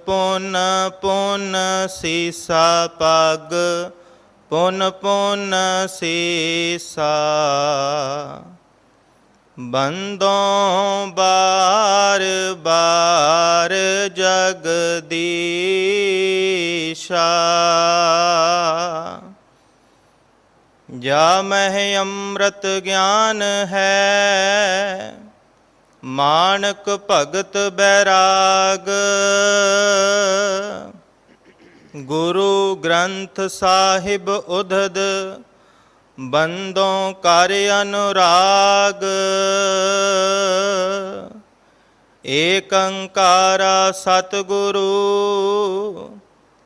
ਪੁਨ ਪੁਨ ਸੀਸਾ ਪਗ, ਪੁਨ ਪੁਨ ਸੀਸਾ। ਬੰਦੋਂ ਬਾਰ ਬਾਰ ਜਗਦੀਸ਼ਾ। ਜਾ ਮਹਿ ਅੰਮ੍ਰਿਤ ਗਿਆਨ ਹੈ, ਮਾਨਕ ਭਗਤ ਬੈਰਾਗ। ਗੁਰੂ ਗ੍ਰੰਥ ਸਾਹਿਬ ਉਧਦ, ਬੰਦੋਂ ਕਰ ਅਨੁਰਾਗ। ਏਕ ਓੰਕਾਰਾ ਸਤਿਗੁਰੂ,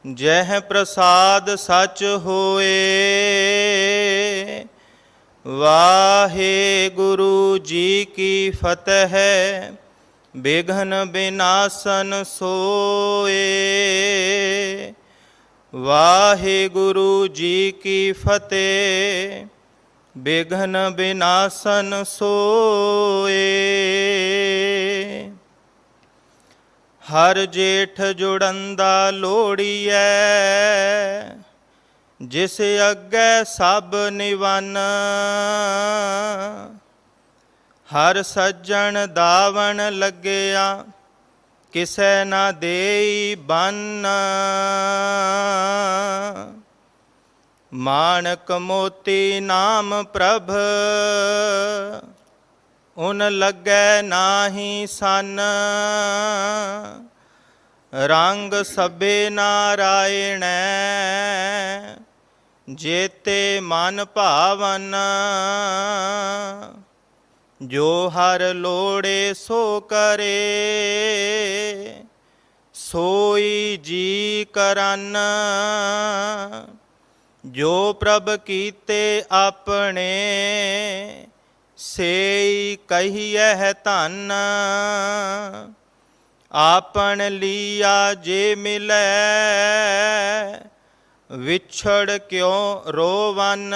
ਜਹ ਪ੍ਰਸਾਦ ਸਚ ਹੋਏ। ਵਾਹਿਗੁਰੂ ਜੀ ਕੀ ਫਤਿਹ, ਬਿਘਨ ਬਿਨਾਸਨ ਸੋਏ। ਵਾਹਿਗੁਰੂ ਜੀ ਕੀ ਫਤਿਹ, ਬਿਘਨ ਬਿਨਾਸਨ ਸੋਏ। ਹਰ ਜੇਠ ਜੁੜੰਦਾ ਲੋੜੀਐ, ਜਿਸ ਅੱਗੇ ਸਭ ਨਿਵਨ। ਹਰ ਸੱਜਣ ਦਾਵਣ ਲੱਗਿਆ, ਕਿਸੈ ਨਾ ਦੇਈ ਬੰਨ। ਮਾਣਕ ਮੋਤੀ ਨਾਮ ਪ੍ਰਭ, ਉਨ ਲੱਗੈ ਨਾਹੀ ਸੰਨ। ਰੰਗ ਸਭੇ ਨਾਰਾਇਣੈ, ਜੇਤੇ ਮਨ ਭਾਵਨ। ਜੋ ਹਰ ਲੋੜੇ ਸੋ ਕਰੇ, ਸੋਈ ਜੀ ਕਰਨ। ਜੋ ਪ੍ਰਭ ਕੀਤੇ ਆਪਣੇ, ਸੇਈ ਕਹੀਐ ਧੰਨ। ਆਪਨ ਲੀਆ ਜੇ ਮਿਲੈ, ਵਿਛੜ ਕਿਉ ਰੋਵਨ।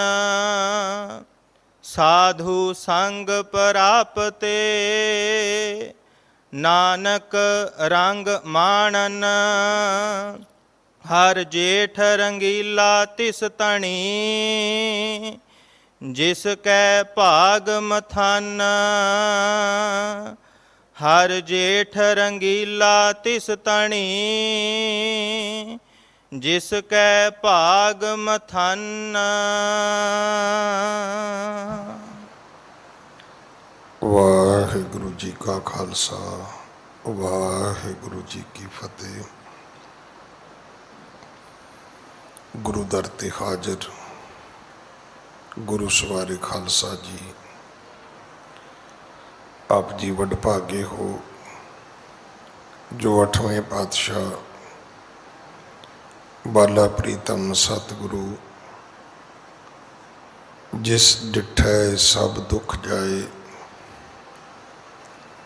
ਸਾਧੂ ਸੰਗ ਪ੍ਰਾਪਤੇ, ਨਾਨਕ ਰੰਗ ਮਾਣਨ। ਹਰ ਜੇਠ ਰੰਗੀਲਾ ਤਿਸ ਤਣੀ, ਜਿਸ ਕੈ ਭਾਗ ਮਥਨ। ਹਰ ਜੇਠ ਰੰਗੀਲਾ ਤਿਸ ਤਣੀ, ਜਿਸ ਕੈ ਭਾਗ ਮਥਨ। ਵਾਹਿਗੁਰੂ ਜੀ ਕਾ ਖਾਲਸਾ, ਵਾਹਿਗੁਰੂ ਜੀ ਕੀ ਫਤਿਹ। ਗੁਰੂ ਦਰ ਤੇ ਹਾਜ਼ਰ ਗੁਰੂ ਸਵਾਰੇ ਖਾਲਸਾ ਜੀ, ਆਪ ਜੀ ਵਡਭਾਗੇ ਹੋ ਜੋ 8ਵੇਂ ਪਾਤਸ਼ਾਹ ਬਾਲਾ ਪ੍ਰੀਤਮ ਸਤਿਗੁਰੂ, ਜਿਸ ਡਿਠੈ ਸਭ ਦੁੱਖ ਜਾਏ,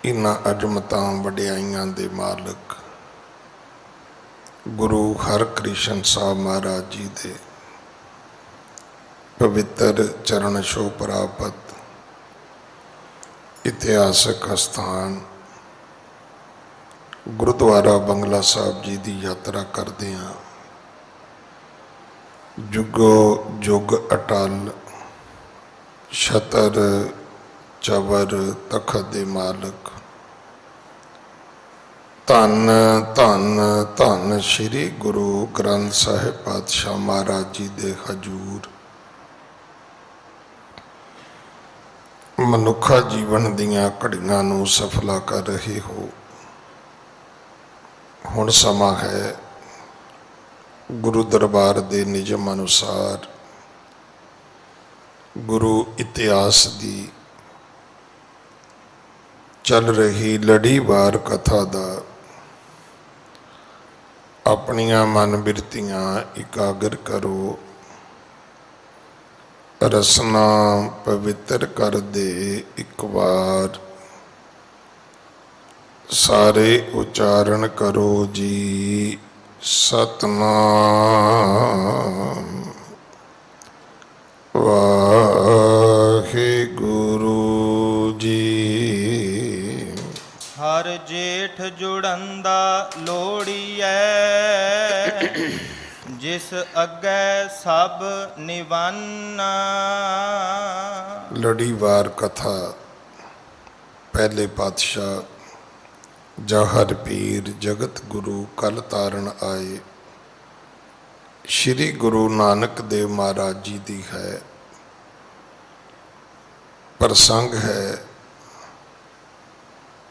ਇਨ੍ਹਾਂ ਅਜਮਤਾਂ ਵਡਿਆਈਆਂ ਦੇ ਮਾਲਕ ਗੁਰੂ ਹਰਕ੍ਰਿਸ਼ਨ ਸਾਹਿਬ ਮਹਾਰਾਜ ਜੀ ਦੇ ਪਵਿੱਤਰ ਚਰਨ ਛੋਹ ਪ੍ਰਾਪਤ ਇਤਿਹਾਸਕ ਅਸਥਾਨ ਗੁਰਦੁਆਰਾ ਬੰਗਲਾ ਸਾਹਿਬ ਜੀ ਦੀ ਯਾਤਰਾ ਕਰਦੇ ਹਾਂ। ਜੁਗੋ ਜੁਗ ਅਟਲ, ਛਤਰ ਚਵਰ ਤਖਤ ਦੇ ਮਾਲਕ, ਧੰਨ ਧੰਨ ਧੰਨ ਸ਼੍ਰੀ ਗੁਰੂ ਗ੍ਰੰਥ ਸਾਹਿਬ ਪਾਤਸ਼ਾਹ ਮਹਾਰਾਜ ਜੀ ਦੇ ਹਜ਼ੂਰ ਮਨੁੱਖਾ ਜੀਵਨ ਦੀਆਂ ਘੜੀਆਂ ਨੂੰ ਸਫਲਾ ਕਰ ਰਹੇ ਹੋ। ਹੁਣ ਸਮਾਂ ਹੈ ਗੁਰੂ ਦਰਬਾਰ ਦੇ ਨਿਯਮ ਅਨੁਸਾਰ ਗੁਰੂ ਇਤਿਹਾਸ ਦੀ ਚੱਲ ਰਹੀ ਲੜੀਵਾਰ ਕਥਾ ਦਾ ਆਪਣੀਆਂ ਮਨ ਬਿਰਤੀਆਂ ਇਕਾਗਰ ਕਰੋ। ਰਸਨਾ ਪਵਿੱਤਰ ਕਰ ਦੇ ਇੱਕ ਵਾਰ, ਸਾਰੇ ਉਚਾਰਨ ਕਰੋ ਜੀ ਸਤਨਾਮ ਵਾਹਿਗੁਰੂ ਜੀ। ਹਰ ਜੇਠ ਜੇਠ ਜੁੜੰਦਾ ਲੋੜੀਐ, ਜਿਸ ਅੱਗੇ ਸਭ ਨਿਵੰਨਾ। ਲੜੀਵਾਰ ਕਥਾ। ਪਹਿਲੇ ਪਾਤਸ਼ਾਹ ਜਾਹਰ ਪੀਰ ਜਗਤ ਗੁਰੂ ਕਲ ਤਾਰਨ ਆਏ ਸ਼੍ਰੀ ਗੁਰੂ ਨਾਨਕ ਦੇਵ ਮਹਾਰਾਜ ਜੀ ਦੀ ਹੈ। ਪ੍ਰਸੰਗ ਹੈ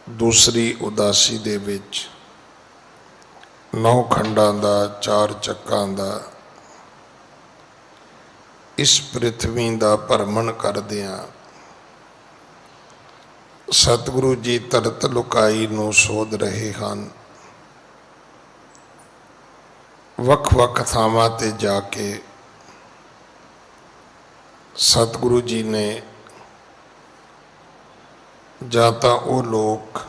ਦੂਸਰੀ ਉਦਾਸੀ ਦੇ ਵਿੱਚ 9 ਖੰਡਾਂ ਦਾ 4 ਚੱਕਾਂ ਦਾ ਇਸ ਪ੍ਰਿਥਵੀ ਦਾ ਭਰਮਣ ਕਰਦਿਆਂ ਸਤਿਗੁਰੂ ਜੀ ਧਰਤ ਲੁਕਾਈ ਨੂੰ ਸੋਧ ਰਹੇ ਹਨ। ਵੱਖ-ਵੱਖ ਥਾਵਾਂ ਤੇ ਜਾ ਕੇ ਸਤਿਗੁਰੂ ਜੀ ਨੇ ਜਾਂ ਤਾਂ ਉਹ ਲੋਕ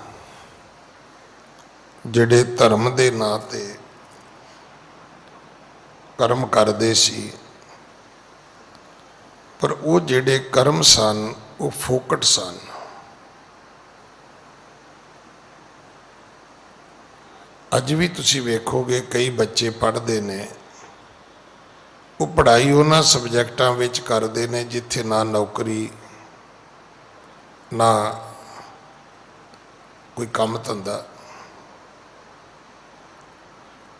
ਜਿਹੜੇ ਧਰਮ ਦੇ ਨਾਂ ਤੇ ਕਰਮ ਕਰਦੇ ਸੀ, ਪਰ ਉਹ ਜਿਹੜੇ ਕਰਮ ਸਨ ਉਹ ਫੋਕਟ ਸਨ। ਅੱਜ ਵੀ ਤੁਸੀਂ ਵੇਖੋਗੇ ਕਈ ਬੱਚੇ ਪੜ੍ਹਦੇ ਨੇ, ਉਹ ਪੜ੍ਹਾਈ ਉਹਨਾਂ ਸਬਜੈਕਟਾਂ ਵਿੱਚ ਕਰਦੇ ਨੇ ਜਿੱਥੇ ਨਾ ਨੌਕਰੀ ਨਾ ਕੋਈ ਕੰਮ ਧੰਦਾ।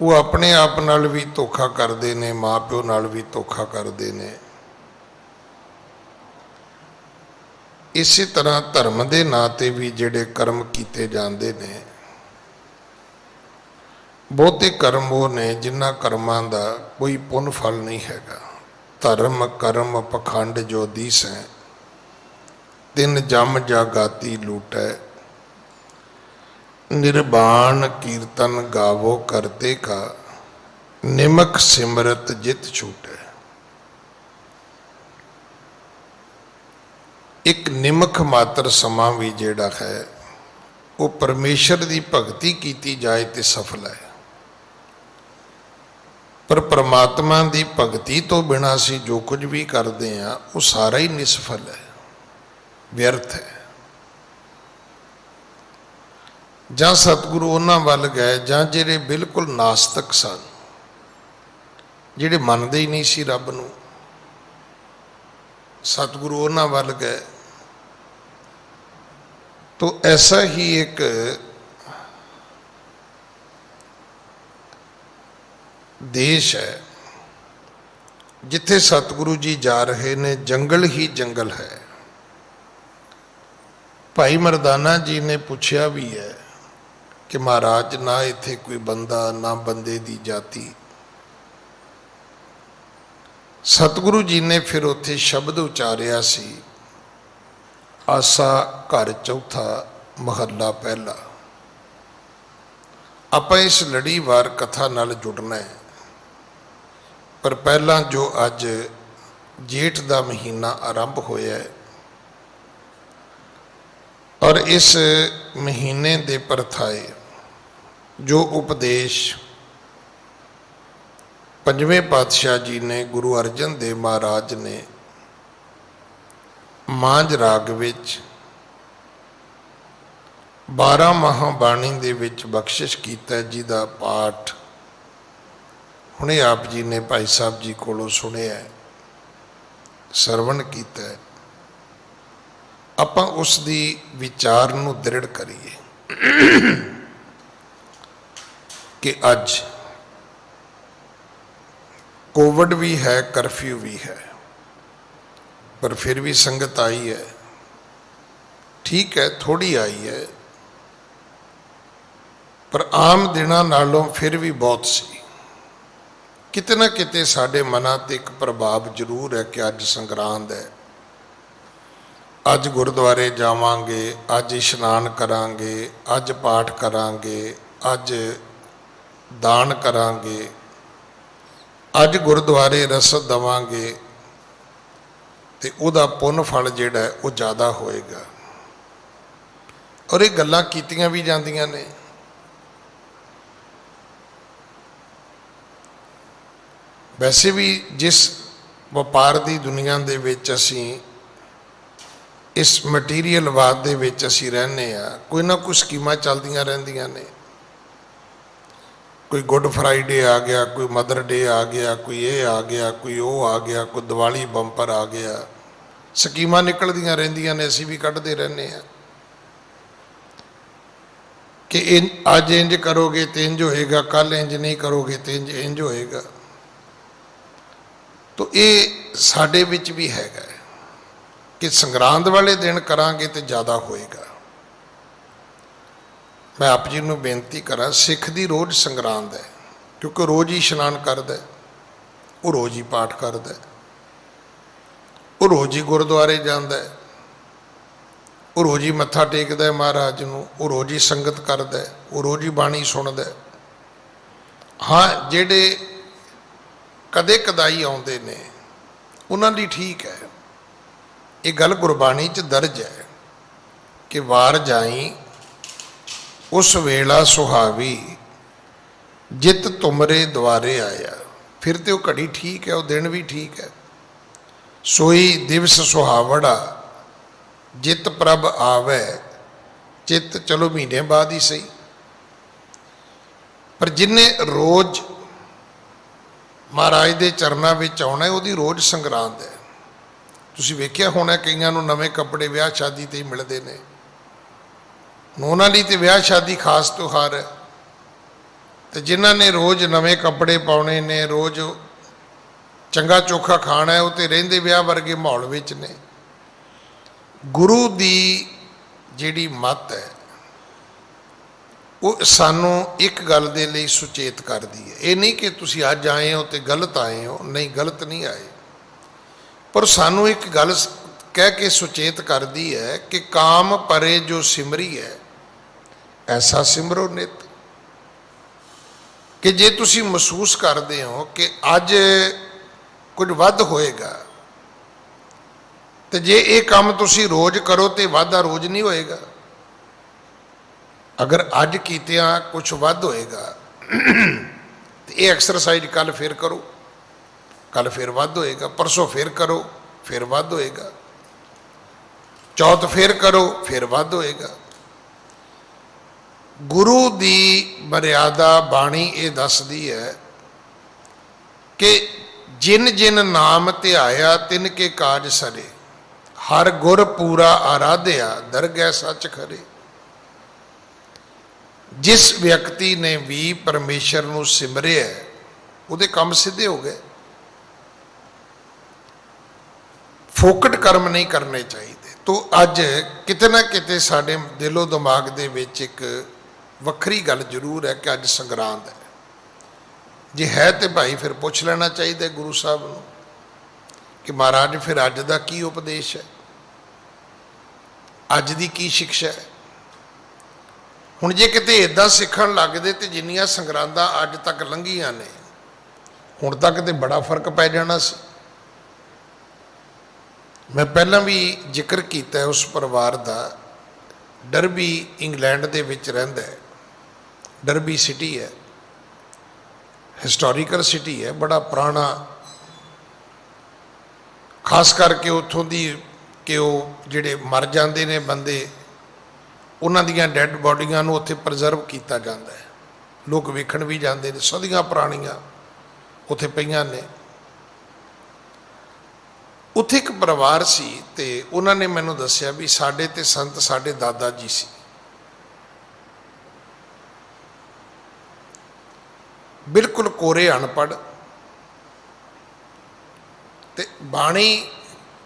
ਉਹ ਆਪਣੇ ਆਪ ਨਾਲ ਵੀ ਧੋਖਾ ਕਰਦੇ ਨੇ, ਮਾਂ ਪਿਓ ਨਾਲ ਵੀ ਧੋਖਾ ਕਰਦੇ ਨੇ। ਇਸੇ ਤਰ੍ਹਾਂ ਧਰਮ ਦੇ ਨਾਂ ਤੇ ਵੀ ਜਿਹੜੇ ਕਰਮ ਕੀਤੇ ਜਾਂਦੇ ਨੇ, ਬਹੁਤੇ ਕਰਮ ਉਹ ਨੇ ਜਿਨ੍ਹਾਂ ਕਰਮਾਂ ਦਾ ਕੋਈ ਪੁੰਨ ਫਲ ਨਹੀਂ ਹੈਗਾ। ਧਰਮ ਕਰਮ ਪਖੰਡ ਜੋ ਦੀਸੈ, ਤਿੰਨ ਜਮ ਜਾਗਾਤੀ ਲੂਟੈ, ਨਿਰਬਾਣ ਕੀਰਤਨ ਗਾਵੋ ਕਰਤੇ ਕਾ, ਨਿਮਕ ਸਿਮਰਤ ਜਿਤ ਛੂਟੈ। ਇੱਕ ਨਿਮਕ ਮਾਤਰ ਸਮਾਂ ਵੀ ਜਿਹੜਾ ਹੈ ਉਹ ਪਰਮੇਸ਼ਰ ਦੀ ਭਗਤੀ ਕੀਤੀ ਜਾਏ ਤੇ ਸਫਲ ਹੈ, ਪਰ ਪਰਮਾਤਮਾ ਦੀ ਭਗਤੀ ਤੋਂ ਬਿਨਾਂ ਅਸੀਂ ਜੋ ਕੁਝ ਵੀ ਕਰਦੇ ਹਾਂ ਉਹ ਸਾਰਾ ਹੀ ਨਿਸਫਲ ਹੈ, ਵਿਅਰਥ ਹੈ। ਜਾਂ ਸਤਿਗੁਰੂ ਉਹਨਾਂ ਵੱਲ ਗਏ ਜਾਂ ਜਿਹੜੇ ਬਿਲਕੁਲ ਨਾਸਤਕ ਸਨ, ਜਿਹੜੇ ਮੰਨਦੇ ਹੀ ਨਹੀਂ ਸੀ ਰੱਬ ਨੂੰ, सतगुरु उन्हां वल गए। तो ऐसा ही एक देश है जिथे सतगुरु जी जा रहे ने, जंगल ही जंगल है। भाई मरदाना जी ने पूछा भी है कि महाराज ना इत्थे कोई बंदा ना बंदे दी जाति। सतगुरु जी ने फिर उत्थे शब्द उचारिया सी, आसा घर चौथा महला पहला। आपां इस लड़ीवार कथा नाल जुड़ना है, पर पहला जो अज जेठ का महीना आरंभ होया है और इस महीने दे परथाए जो उपदेश पंजवें पातशाह जी ने गुरु अर्जन देव महाराज ने मांझ राग विच 12 महाबाणी दे विच बख्शिश कीता, जिहदा पाठ हुणे आप जी ने भाई साहब जी कोलों सुनिया, सरवण कीता। आपां उस दी विचार नूं दृढ़ करिए कि अज कोविड भी है, करफ्यू भी है, पर फिर भी संगत आई है। ठीक है, थोड़ी आई है, पर आम दिनां नालों फिर भी बहुत सी। किते ना किते साडे मनां ते एक प्रभाव जरूर है कि अज संगरांद है, अज गुरुद्वारे जावांगे, अज इशनान करांगे, अज पाठ करांगे, अज दान करांगे, अज गुरुद्वारे रसद देवांगे, तो उहदा पुण्य फल जिहड़ा है वो ज़्यादा होएगा। और ये गल्लां कीतियां भी जांदियां ने। वैसे भी जिस व्यापार की दुनिया दे विच असीं इस मटीਰੀਅਲਵਾਦ ਦੇ ਵਿੱਚ ਅਸੀਂ ਰਹਿੰਦੇ ਆ, ਕੋਈ ਨਾ ਕੋਈ ਸਕੀਮਾਂ ਚੱਲਦੀਆਂ ਰਹਿੰਦੀਆਂ ਨੇ। कोई गुड फ्राइडे आ गया, कोई मदर डे आ गया, कोई ये आ गया, कोई वो आ गया, कोई दिवाली बंपर आ गया, स्कीमां निकलदियां रहिंदियां ने, असीं भी कढ़दे रहने हैं कि अज इंज करोगे तो इंज होएगा, कल इंज नहीं करोगे तो इंज होएगा। तो ये साडे विच भी हैगा कि संगरांद वाले दिन करांगे तो ज़्यादा होएगा। मैं आप जी को बेनती करा, सिख की रोज़ संगरांद है, क्योंकि रोज़ ही इशनान करता, वो रोज़ ही पाठ करता, वो रोज़ ही गुरुद्वारे जाता है, वो रोज़ ही मत्था टेकता है महाराज को, वो रोज़ ही संगत करता है, वो रोज़ ही बाणी सुनता है। हाँ, जेडे कदे कदाई आउंदे ने उन्हां लई ठीक है, ये गल गुरबाणी च दर्ज है कि वार जाई उस वेला सुहावी जित तुमरे द्वारे आया। फिर तो घड़ी ठीक है, वो दिन भी ठीक है। सोई दिवस सुहावड़ा जित प्रभ आवे चित, चलो महीने बाद ही सही, पर जिन्हें रोज महाराज के चरणों में आना है, वो रोज़ संगरांद है। तुसीं वेख्या होना कईयां नूं नवे कपड़े विआह शादी ते ही मिलदे ने, उन्होंने लिए तो विआह शादी खास त्यौहार है। तो जिन्हों ने रोज़ नवे कपड़े पाने ने, रोज़ चंगा चोखा खाना है, वो तो रहिंदे विआह वर्गे माहौल विच ने। गुरु की जिहड़ी मत है वो सानू एक गल दे लई सुचेत करदी है। ये नहीं कि तुसीं अज आए हो तो गलत आए हो, नहीं गलत नहीं आए, पर सानू एक गल कह के सुचेत करदी है कि काम परे जो सिमरी है ऐसा सिमरो नित। कि जे तुसी महसूस करते हो कि अज कुछ वध होएगा, तो जे ये काम तुसी रोज़ करो तो वाधा रोज़ नहीं होएगा। अगर अज कीतिया कुछ वध होएगा तो ये एक्सरसाइज कल फिर करो, कल फिर वध होएगा, परसों फिर करो फिर वध होएगा, चौथ फिर करो फिर वध होएगा। गुरु की मर्यादा बाणी ये दसदी है कि जिन जिन नाम ध्याया तिन के काज सरे, हर गुर पूरा आराध्या दरगह सच खरे। जिस व्यक्ति ने भी परमेश्वर को सिमरिया उहदे काम सीधे हो गए। फोकट कर्म नहीं करने चाहिए। तो अज किते ना किते साडे दिलो दिमाग दे विच एक वक्री गल जरूर है कि अज संगरांद है। जे है तो भाई फिर पुछ लेना चाहिए गुरु साहब को कि महाराज फिर अज का की उपदेश है, अज की की शिक्षा है। हुण जे किते इदां सीखण लगदे तो जिन्नियां संगरांदां अज तक लंघीआं ने हुण तक तो बड़ा फर्क पै जाना सी। मैं पहला भी जिक्र किया है उस परिवार का, डरबी इंग्लैंड के विच रहिंदा है। डरबी सिटी है, हिस्टोरिकल सिटी है, बड़ा पुराना, खास करके उत्थों दी कि वो जिहड़े मर जाते ने बंदे उन्हां दीयां डैड बॉडियां नूं उत्थे प्रजर्व किया जाता है। लोग वेखण भी जाते हैं, सदियां पुरानियां उत्थे पईयां ने। उत्थे एक परिवार सी ते उन्होंने मैनू दसिया भी साडे ते संत साडे दादा जी सी। बिल्कुल कोरे अनपढ़ ते बाणी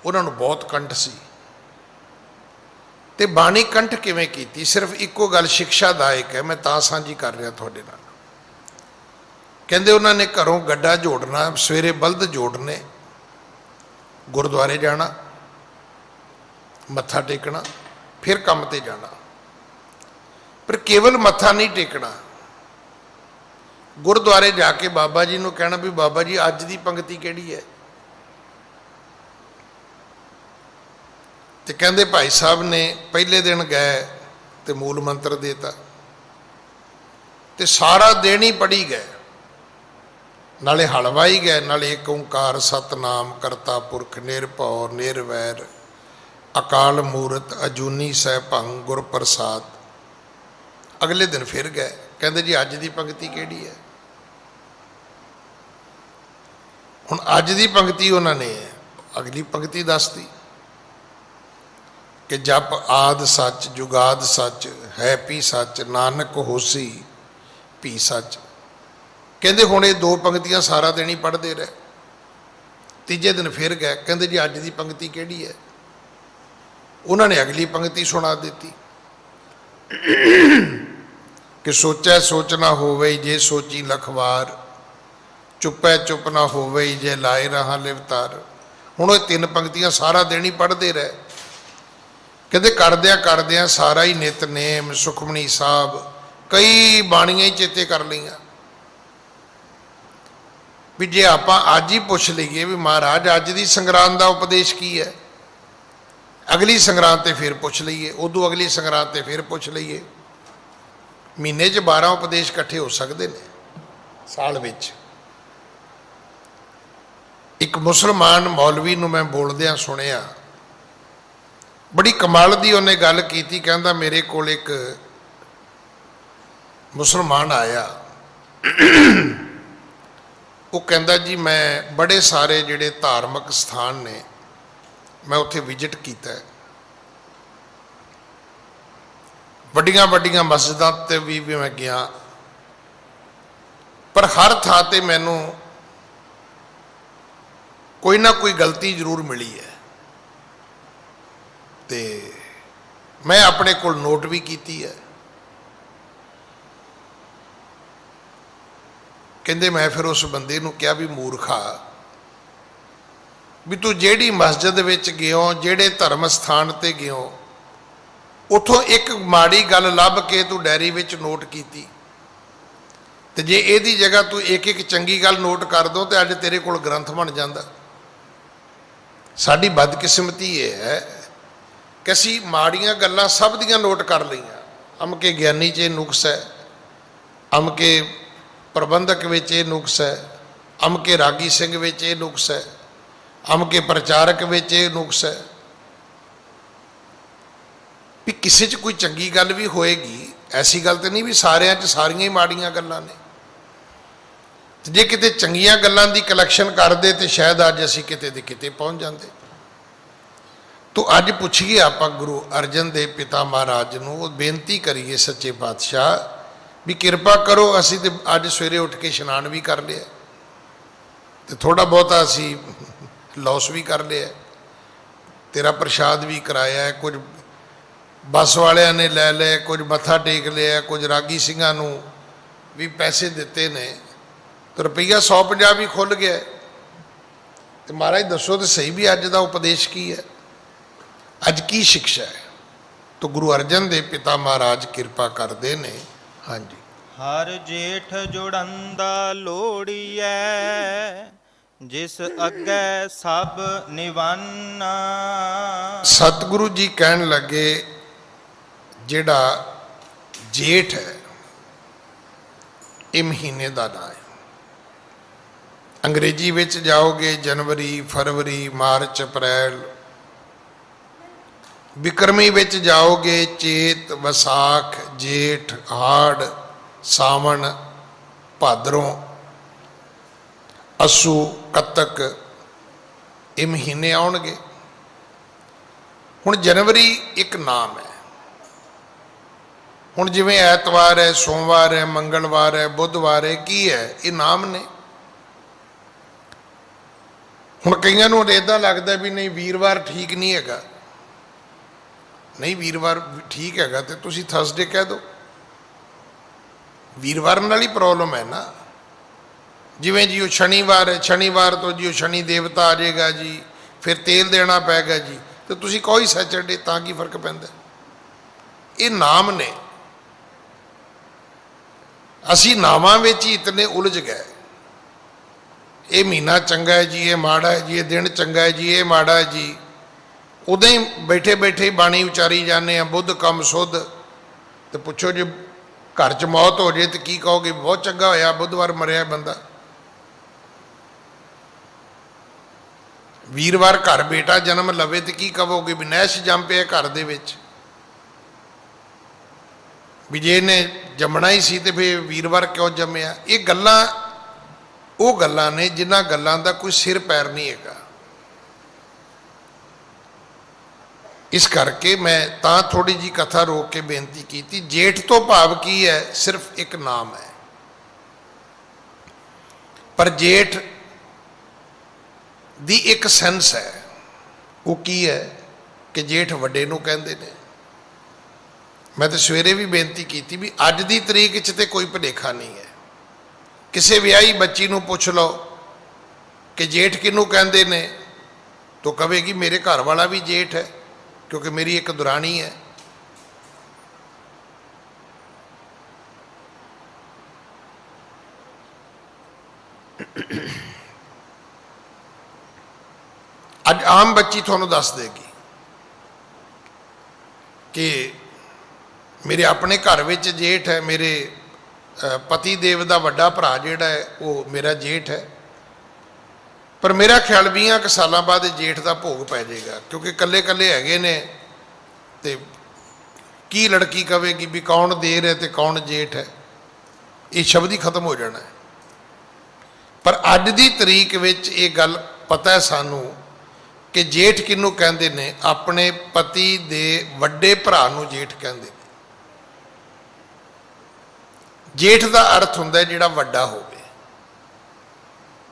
उन्होंने बहुत कंठ सी। ते बाणी कंठ किवें कीती, सिर्फ इको गल शिक्षादायक है, मैं तां सांझी कर रहा तुहाडे नाल। कहंदे उन्होंने घरों गड्ढा जोड़ना, सवेरे बल्द जोड़ने, गुरुद्वारे जाना, मत्था टेकना, फिर काम ते जाना। पर केवल मत्था नहीं टेकना, गुरुद्वारे जाके बाबा जी को कहना भी बाबा जी अज की पंक्ति किहड़ी है। तो कहते भाई साहब ने पहले दिन गए तो मूल मंत्र देता, तो सारा दिन ही पढ़ी गए, नाले हलवाई गए, नाले एक ओंकार सतनाम करता पुरख निरभौ निर्वैर ਅਕਾਲ ਮੂਰਤ ਅਜੂਨੀ ਸਹਿ ਭੰਗ ਗੁਰ ਪ੍ਰਸਾਦ। ਅਗਲੇ ਦਿਨ ਫਿਰ ਗਏ, ਕਹਿੰਦੇ ਜੀ ਅੱਜ ਦੀ ਪੰਕਤੀ ਕਿਹੜੀ ਹੈ? ਹੁਣ ਅੱਜ ਦੀ ਪੰਕਤੀ ਉਹਨਾਂ ਨੇ ਅਗਲੀ ਪੰਕਤੀ ਦੱਸਤੀ ਕਿ ਜਪ ਆਦ ਸੱਚ ਜੁਗਾਦ ਸੱਚ ਹੈ ਪੀ ਸੱਚ ਨਾਨਕ ਹੋਸੀ ਪੀ ਸੱਚ। ਕਹਿੰਦੇ ਹੁਣ ਇਹ ਦੋ ਪੰਕਤੀਆਂ ਸਾਰਾ ਦਿਨ ਹੀ ਪੜ੍ਹਦੇ ਰਹੇ। ਤੀਜੇ ਦਿਨ ਫਿਰ ਗਏ, ਕਹਿੰਦੇ ਜੀ ਅੱਜ ਦੀ ਪੰਕਤੀ ਕਿਹੜੀ ਹੈ? ਉਹਨਾਂ ਨੇ ਅਗਲੀ ਪੰਕਤੀ ਸੁਣਾ ਦਿੱਤੀ ਕਿ ਸੋਚੈ ਸੋਚ ਨਾ ਹੋਵੇ ਜੇ ਸੋਚੀ ਲਖਵਾਰ, ਚੁੱਪੈ ਚੁੱਪ ਨਾ ਹੋਵੇ ਜੇ ਲਾਏ ਰਹਾ ਲਿਵਤਾਰ। ਹੁਣ ਇਹ ਤਿੰਨ ਪੰਕਤੀਆਂ ਸਾਰਾ ਦਿਨ ਹੀ ਪੜ੍ਹਦੇ ਰਹੇ। ਕਹਿੰਦੇ ਕਰਦਿਆਂ ਕਰਦਿਆਂ ਸਾਰਾ ਹੀ ਨਿਤਨੇਮ ਸੁਖਮਨੀ ਸਾਹਿਬ ਕਈ ਬਾਣੀਆਂ ਹੀ ਚੇਤੇ ਕਰ ਲਈਆਂ। ਵੀ ਜੇ ਆਪਾਂ ਅੱਜ ਹੀ ਪੁੱਛ ਲਈਏ ਵੀ ਮਹਾਰਾਜ ਅੱਜ ਦੀ ਸੰਗਰਾਂਦ ਦਾ ਉਪਦੇਸ਼ ਕੀ ਹੈ, ਅਗਲੀ ਸੰਗਰਾਂਦ ਤੇ ਫਿਰ ਪੁੱਛ ਲਈਏ, ਉਦੋਂ ਅਗਲੀ ਸੰਗਰਾਂਦ ਤੇ ਫਿਰ ਪੁੱਛ ਲਈਏ। ਮਹੀਨੇ 'ਚ 12 ਉਪਦੇਸ਼ ਇਕੱਠੇ ਹੋ ਸਕਦੇ ਨੇ ਸਾਲ ਵਿੱਚ। ਇੱਕ ਮੁਸਲਮਾਨ ਮੌਲਵੀ ਨੂੰ ਮੈਂ ਬੋਲਦਿਆਂ ਸੁਣਿਆ, ਬੜੀ ਕਮਾਲ ਦੀ ਉਹਨੇ ਗੱਲ ਕੀਤੀ। ਕਹਿੰਦਾ ਮੇਰੇ ਕੋਲ ਇੱਕ ਮੁਸਲਮਾਨ ਆਇਆ, ਉਹ ਕਹਿੰਦਾ ਜੀ ਮੈਂ ਬੜੇ ਸਾਰੇ ਜਿਹੜੇ ਧਾਰਮਿਕ ਸਥਾਨ ਨੇ ਮੈਂ ਉੱਥੇ ਵਿਜ਼ਿਟ ਕੀਤਾ ਹੈ, ਵੱਡੀਆਂ ਵੱਡੀਆਂ ਮਸਜਿਦਾਂ ਤੇ ਵੀ ਮੈਂ ਗਿਆ, ਪਰ ਹਰ ਥਾਂ ਤੇ ਮੈਨੂੰ ਕੋਈ ਨਾ ਕੋਈ ਗਲਤੀ ਜ਼ਰੂਰ ਮਿਲੀ ਹੈ ਤੇ ਮੈਂ ਆਪਣੇ ਕੋਲ ਨੋਟ ਵੀ ਕੀਤੀ ਹੈ। ਕਹਿੰਦੇ ਮੈਂ ਫਿਰ ਉਸ ਬੰਦੇ ਨੂੰ ਕਿਹਾ ਵੀ ਮੂਰਖਾ, ਵੀ ਤੂੰ ਜਿਹੜੀ ਮਸਜਿਦ ਵਿੱਚ ਗਿਓ, ਜਿਹੜੇ ਧਰਮ ਸਥਾਨ ਤੇ ਗਿਓ, ਉੱਥੋਂ ਇੱਕ ਮਾੜੀ ਗੱਲ ਲੱਭ ਕੇ ਤੂੰ ਡਾਇਰੀ ਵਿੱਚ ਨੋਟ ਕੀਤੀ, ਤੇ ਜੇ ਇਹਦੀ ਜਗ੍ਹਾ ਤੂੰ ਇੱਕ ਇੱਕ ਚੰਗੀ ਗੱਲ ਨੋਟ ਕਰ ਦੋ ਤੇ ਅੱਜ ਤੇਰੇ ਕੋਲ ਗ੍ਰੰਥ ਬਣ ਜਾਂਦਾ। ਸਾਡੀ ਬਦਕਿਸਮਤੀ ਇਹ ਹੈ ਕਿ ਅਸੀਂ ਮਾੜੀਆਂ ਗੱਲਾਂ ਸਭ ਦੀਆਂ ਨੋਟ ਕਰ ਲਈਆਂ। ਅਮਕੇ ਗਿਆਨੀ 'ਚ ਇਹ ਨੁਕਸ ਹੈ, ਅਮਕੇ ਪ੍ਰਬੰਧਕ ਵਿੱਚ ਇਹ ਨੁਕਸ ਹੈ, ਅਮਕੇ ਰਾਗੀ ਸਿੰਘ ਵਿੱਚ ਇਹ ਨੁਕਸ ਹੈ, ਅਮਕੇ ਪ੍ਰਚਾਰਕ ਵਿੱਚ ਇਹ ਨੁਕਸ ਹੈ। ਵੀ ਕਿਸੇ 'ਚ ਕੋਈ ਚੰਗੀ ਗੱਲ ਵੀ ਹੋਏਗੀ, ਐਸੀ ਗੱਲ ਤਾਂ ਨਹੀਂ ਵੀ ਸਾਰਿਆਂ 'ਚ ਸਾਰੀਆਂ ਹੀ ਮਾੜੀਆਂ ਗੱਲਾਂ ਨੇ। ਤੇ ਜੇ ਕਿਤੇ ਚੰਗੀਆਂ ਗੱਲਾਂ ਦੀ ਕਲੈਕਸ਼ਨ ਕਰਦੇ ਤੇ ਸ਼ਾਇਦ ਅੱਜ ਅਸੀਂ ਕਿਤੇ ਦੇ ਕਿਤੇ ਪਹੁੰਚ ਜਾਂਦੇ। ਤੋ ਅੱਜ ਪੁੱਛੀਏ ਆਪਾਂ ਗੁਰੂ ਅਰਜਨ ਦੇਵ ਪਿਤਾ ਮਹਾਰਾਜ ਨੂੰ, ਉਹ ਬੇਨਤੀ ਕਰੀਏ ਸੱਚੇ ਪਾਤਸ਼ਾਹ ਵੀ ਕਿਰਪਾ ਕਰੋ। ਅਸੀਂ ਤੇ ਅੱਜ ਸਵੇਰੇ ਉੱਠ ਕੇ ਇਸ਼ਨਾਨ ਵੀ ਕਰ ਲਿਆ ਤੇ ਥੋੜਾ ਬਹੁਤਾ ਅਸੀਂ ਲੌਸ ਵੀ ਕਰ ਲਿਆ, ਤੇਰਾ ਪ੍ਰਸ਼ਾਦ ਵੀ ਕਰਾਇਆ ਹੈ, ਕੁਝ ਬੱਸ ਵਾਲਿਆਂ ਨੇ ਲੈ ਲਏ, ਕੁਝ ਮੱਥਾ ਟੇਕ ਲਿਆ, ਕੁਝ ਰਾਗੀ ਸਿੰਘਾਂ ਨੂੰ ਵੀ ਪੈਸੇ ਦਿੱਤੇ ਨੇ, ਤੇ ਰੁਪਈਆ 150 ਵੀ ਖੁੱਲ੍ਹ ਗਿਆ। ਤੇ ਮਹਾਰਾਜ ਦੱਸੋ ਤੇ ਸਹੀ ਵੀ ਅੱਜ ਦਾ ਉਪਦੇਸ਼ ਕੀ ਹੈ, ਅੱਜ ਕੀ ਸਿੱਖਿਆ ਹੈ? ਤਾਂ ਗੁਰੂ ਅਰਜਨ ਦੇਵ ਪਿਤਾ ਮਹਾਰਾਜ ਕਿਰਪਾ ਕਰਦੇ ਨੇ। ਹਾਂਜੀ, ਹਰ ਜੇਠ ਜੁੜੰਦਾ ਲੋੜੀਐ ਜਿਸ ਅੱਗੇ ਸਭ ਨਿਵਾਨਾ। ਸਤਿਗੁਰੂ ਜੀ ਕਹਿਣ ਲੱਗੇ ਜਿਹੜਾ ਜੇਠ ਹੈ ਇਹ ਮਹੀਨੇ ਦਾ ਨਾਂ ਹੈ। ਅੰਗਰੇਜ਼ੀ ਵਿੱਚ ਜਾਓਗੇ ਜਨਵਰੀ, ਫਰਵਰੀ, ਮਾਰਚ, ਅਪ੍ਰੈਲ। ਬਿਕਰਮੀ ਵਿੱਚ ਜਾਓਗੇ ਚੇਤ, ਵਿਸਾਖ, ਜੇਠ, ਹਾੜ, ਸਾਵਣ, ਭਾਦਰੋਂ, ਅੱਸੂ, ਕੱਤਕ, ਇਹ ਮਹੀਨੇ ਆਉਣਗੇ। ਹੁਣ ਜਨਵਰੀ ਇੱਕ ਨਾਮ ਹੈ। ਹੁਣ ਜਿਵੇਂ ਐਤਵਾਰ ਹੈ, ਸੋਮਵਾਰ ਹੈ, ਮੰਗਲਵਾਰ ਹੈ, ਬੁੱਧਵਾਰ ਹੈ, ਕੀ ਹੈ? ਇਹ ਨਾਮ ਨੇ। ਹੁਣ ਕਈਆਂ ਨੂੰ ਇੱਦਾਂ ਲੱਗਦਾ ਵੀ ਨਹੀਂ ਵੀਰਵਾਰ ਠੀਕ ਨਹੀਂ ਹੈਗਾ। ਨਹੀਂ, ਵੀਰਵਾਰ ਠੀਕ ਹੈਗਾ ਤੇ ਤੁਸੀਂ ਥਰਸਡੇ ਕਹਿ ਦਿਓ। ਵੀਰਵਾਰ ਨਾਲ ਹੀ ਪ੍ਰੋਬਲਮ ਹੈ ਨਾ। ਜਿਵੇਂ ਜੀ ਉਹ ਸ਼ਨੀਵਾਰ ਹੈ, ਸ਼ਨੀਵਾਰ ਤੋਂ ਜੀ ਉਹ ਸ਼ਨੀ ਦੇਵਤਾ ਆ ਜਾਏਗਾ ਜੀ, ਫਿਰ ਤੇਲ ਦੇਣਾ ਪੈਗਾ ਜੀ, ਤੇ ਤੁਸੀਂ ਕੋਈ ਸੈਚਰਡੇ, ਤਾਂ ਕੀ ਫਰਕ ਪੈਂਦਾ? ਇਹ ਨਾਮ ਨੇ। ਅਸੀਂ ਨਾਵਾਂ ਵਿੱਚ ਹੀ ਇਤਨੇ ਉਲਝ ਗਏ। ਇਹ ਮਹੀਨਾ ਚੰਗਾ ਹੈ ਜੀ, ਇਹ ਮਾੜਾ ਹੈ ਜੀ, ਇਹ ਦਿਨ ਚੰਗਾ ਹੈ ਜੀ, ਇਹ ਮਾੜਾ ਹੈ ਜੀ। ਉਦਾਂ ਹੀ ਬੈਠੇ ਬੈਠੇ ਬਾਣੀ ਉਚਾਰੀ ਜਾਂਦੇ ਆ, ਬੁੱਧ ਕੰਮ ਸੁੱਧ। ਤੇ ਪੁੱਛੋ ਜੇ ਘਰ 'ਚ ਮੌਤ ਹੋ ਜੇ ਤੇ ਕੀ ਕਹੋਗੇ? ਬਹੁਤ ਚੰਗਾ ਹੋਇਆ, ਬੁੱਧਵਾਰ ਮਰਿਆ ਬੰਦਾ। ਵੀਰਵਾਰ ਘਰ ਬੇਟਾ ਜਨਮ ਲਵੇ ਤੇ ਕੀ ਕਹੋਗੇ ਵੀ ਨਹਿਸ਼ ਜੰਮ ਪਿਆ ਘਰ ਦੇ ਵਿੱਚ, ਵੀ ਜੇ ਇਹਨੇ ਜੰਮਣਾ ਹੀ ਸੀ ਤੇ ਫਿਰ ਵੀਰਵਾਰ ਕਿਉਂ ਜੰਮਿਆ। ਇਹ ਗੱਲਾਂ ਉਹ ਗੱਲਾਂ ਨੇ ਜਿਨ੍ਹਾਂ ਗੱਲਾਂ ਦਾ ਕੋਈ ਸਿਰ ਪੈਰ ਨਹੀਂ ਹੈਗਾ। ਇਸ ਕਰਕੇ ਮੈਂ ਤਾਂ ਥੋੜੀ ਜੀ ਕਥਾ ਰੋਕ ਕੇ ਬੇਨਤੀ ਕੀਤੀ। ਜੇਠ ਤੋਂ ਭਾਵ ਕੀ ਹੈ? ਸਿਰਫ ਇੱਕ ਨਾਮ ਹੈ, ਪਰ ਜੇਠ ਦੀ ਇੱਕ ਸੈਂਸ ਹੈ। ਉਹ ਕੀ ਹੈ ਕਿ ਜੇਠ ਵੱਡੇ ਨੂੰ ਕਹਿੰਦੇ ਨੇ। ਮੈਂ ਤਾਂ ਸਵੇਰੇ ਵੀ ਬੇਨਤੀ ਕੀਤੀ ਵੀ ਅੱਜ ਦੀ ਤਰੀਕ 'ਚ ਤੇ ਕੋਈ ਭੁਲੇਖਾ ਨਹੀਂ ਹੈ। ਕਿਸੇ ਵਿਆਹੀ ਬੱਚੀ ਨੂੰ ਪੁੱਛ ਲਓ ਕਿ ਜੇਠ ਕਿਹਨੂੰ ਕਹਿੰਦੇ ਨੇ, ਤਾਂ ਕਹੇਗੀ ਮੇਰੇ ਘਰ ਵਾਲਾ ਵੀ ਜੇਠ ਹੈ, ਕਿਉਂਕਿ ਮੇਰੀ ਇੱਕ ਦੁਰਾਣੀ ਹੈ। ਅੱਜ ਆਮ ਬੱਚੀ ਤੁਹਾਨੂੰ ਦੱਸ ਦੇਗੀ ਕਿ ਮੇਰੇ ਆਪਣੇ ਘਰ ਵਿੱਚ ਜੇਠ ਹੈ, ਮੇਰੇ ਪਤੀ ਦੇਵ ਦਾ ਵੱਡਾ ਭਰਾ ਜਿਹੜਾ ਹੈ ਉਹ ਮੇਰਾ ਜੇਠ ਹੈ। ਪਰ ਮੇਰਾ ਖਿਆਲ 20 ਕੁ ਸਾਲਾਂ ਬਾਅਦ ਜੇਠ ਦਾ ਭੋਗ ਪੈ ਜਾਏਗਾ, ਕਿਉਂਕਿ ਇਕੱਲੇ ਇਕੱਲੇ ਹੈਗੇ ਨੇ ਤੇ ਕੀ ਲੜਕੀ ਕਹੇਗੀ ਵੀ ਕੌਣ ਦੇਰ ਹੈ ਤੇ ਕੌਣ ਜੇਠ ਹੈ। ਇਹ ਸ਼ਬਦ ਹੀ ਖਤਮ ਹੋ ਜਾਣਾ ਹੈ। ਪਰ ਅੱਜ ਦੀ ਤਰੀਕ ਵਿੱਚ ਇਹ ਗੱਲ ਪਤਾ ਹੈ ਸਾਨੂੰ ਕਿ ਜੇਠ ਕਿਹਨੂੰ ਕਹਿੰਦੇ ਨੇ। ਆਪਣੇ ਪਤੀ ਦੇ ਵੱਡੇ ਭਰਾ ਨੂੰ ਜੇਠ ਕਹਿੰਦੇ ਨੇ। ਜੇਠ ਦਾ ਅਰਥ ਹੁੰਦਾ ਜਿਹੜਾ ਵੱਡਾ ਹੋਵੇ।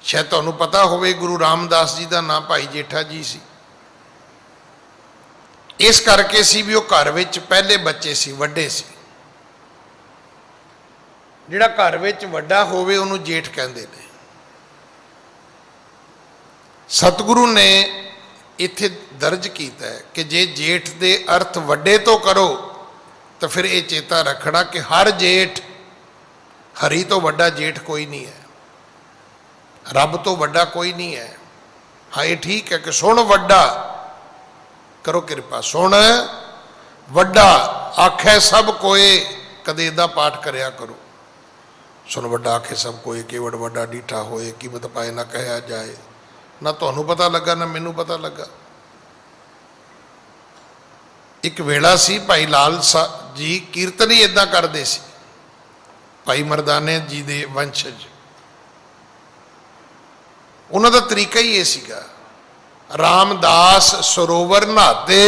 ਸ਼ਾਇਦ ਤੁਹਾਨੂੰ ਪਤਾ ਹੋਵੇ ਗੁਰੂ ਰਾਮਦਾਸ ਜੀ ਦਾ ਨਾਮ ਭਾਈ ਜੇਠਾ ਜੀ ਸੀ। ਇਸ ਕਰਕੇ ਸੀ ਵੀ ਉਹ ਘਰ ਵਿੱਚ ਪਹਿਲੇ ਬੱਚੇ ਸੀ, ਵੱਡੇ ਸੀ। ਜਿਹੜਾ ਘਰ ਵਿੱਚ ਵੱਡਾ ਹੋਵੇ ਉਹਨੂੰ ਜੇਠ ਕਹਿੰਦੇ ਨੇ। ਸਤਿਗੁਰੂ ਨੇ ਇੱਥੇ ਦਰਜ ਕੀਤਾ ਹੈ ਕਿ ਜੇ ਜੇਠ ਦੇ ਅਰਥ ਵੱਡੇ ਤੋਂ ਕਰੋ ਤਾਂ ਫਿਰ ਇਹ ਚੇਤਾ ਰੱਖਣਾ ਕਿ ਹਰ ਜੇਠ, ਹਰੀ ਤੋਂ ਵੱਡਾ ਜੇਠ ਕੋਈ ਨਹੀਂ ਹੈ, ਰੱਬ ਤੋਂ ਵੱਡਾ ਕੋਈ ਨਹੀਂ ਹੈ। ਹਾਂ ਇਹ ਠੀਕ ਹੈ ਕਿ ਸੁਣ ਵੱਡਾ, ਕਰੋ ਕਿਰਪਾ, ਸੁਣ ਵੱਡਾ ਆਖੇ ਸਭ ਕੋਏ, ਕਦੇ ਇਹਦਾ ਪਾਠ ਕਰਿਆ ਕਰੋ। ਸੁਣ ਵੱਡਾ ਆਖੇ ਸਭ ਕੋਏ, ਕੇਵੜ ਵੱਡਾ ਡੀਠਾ ਹੋਏ, ਕੀਮਤ ਪਾਏ ਨਾ ਕਹਿਆ ਜਾਏ। ਨਾ ਤੁਹਾਨੂੰ ਪਤਾ ਲੱਗਾ ਨਾ ਮੈਨੂੰ ਪਤਾ ਲੱਗਾ। ਇੱਕ ਵੇਲਾ ਸੀ ਭਾਈ ਲਾਲ ਜੀ ਕੀਰਤਨ ਹੀ ਇਦਾਂ ਕਰਦੇ ਸੀ, ਭਾਈ ਮਰਦਾਨੇ ਜੀ ਦੇ ਵੰਸ਼ਜ। ਉਹਨਾਂ ਦਾ ਤਰੀਕਾ ਹੀ ਇਹ ਸੀਗਾ, ਰਾਮਦਾਸ ਸਰੋਵਰ ਨਹਾਤੇ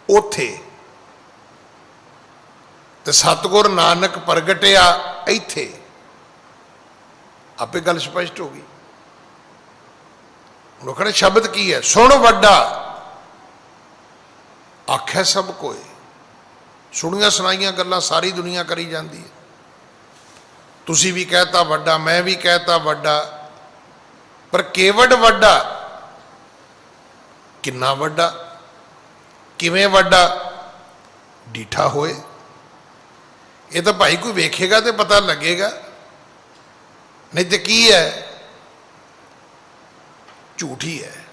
ਉੱਥੇ ਤੇ ਸਤਿਗੁਰ ਨਾਨਕ ਪ੍ਰਗਟਿਆ ਇੱਥੇ। ਆਪੇ ਗੱਲ ਸਪਸ਼ਟ ਹੋ ਗਈ। ਹੁਣ ਕਹਿੰਦੇ ਸ਼ਬਦ ਕੀ ਹੈ? ਸੁਣ ਵੱਡਾ ਆਖੇ ਸਭ ਕੋਏ। ਸੁਣੀਆਂ ਸੁਣਾਈਆਂ ਗੱਲਾਂ ਸਾਰੀ ਦੁਨੀਆ ਕਰੀ ਜਾਂਦੀ ਹੈ। ਤੁਸੀਂ ਵੀ ਕਹਿਤਾ ਵੱਡਾ, ਮੈਂ ਵੀ ਕਹਿਤਾ ਵੱਡਾ, ਪਰ ਕੇਵੜ ਵੱਡਾ ਕਿੰਨਾ ਵੱਡਾ, ਕਿਵੇਂ ਵੱਡਾ? ਡੀਠਾ ਹੋਏ। ਇਹ ਤਾਂ ਭਾਈ ਕੋਈ ਵੇਖੇਗਾ ਤੇ ਪਤਾ ਲੱਗੇਗਾ, ਨਹੀਂ ਤੇ ਕੀ ਹੈ? ਝੂਠ ਹੀ ਹੈ।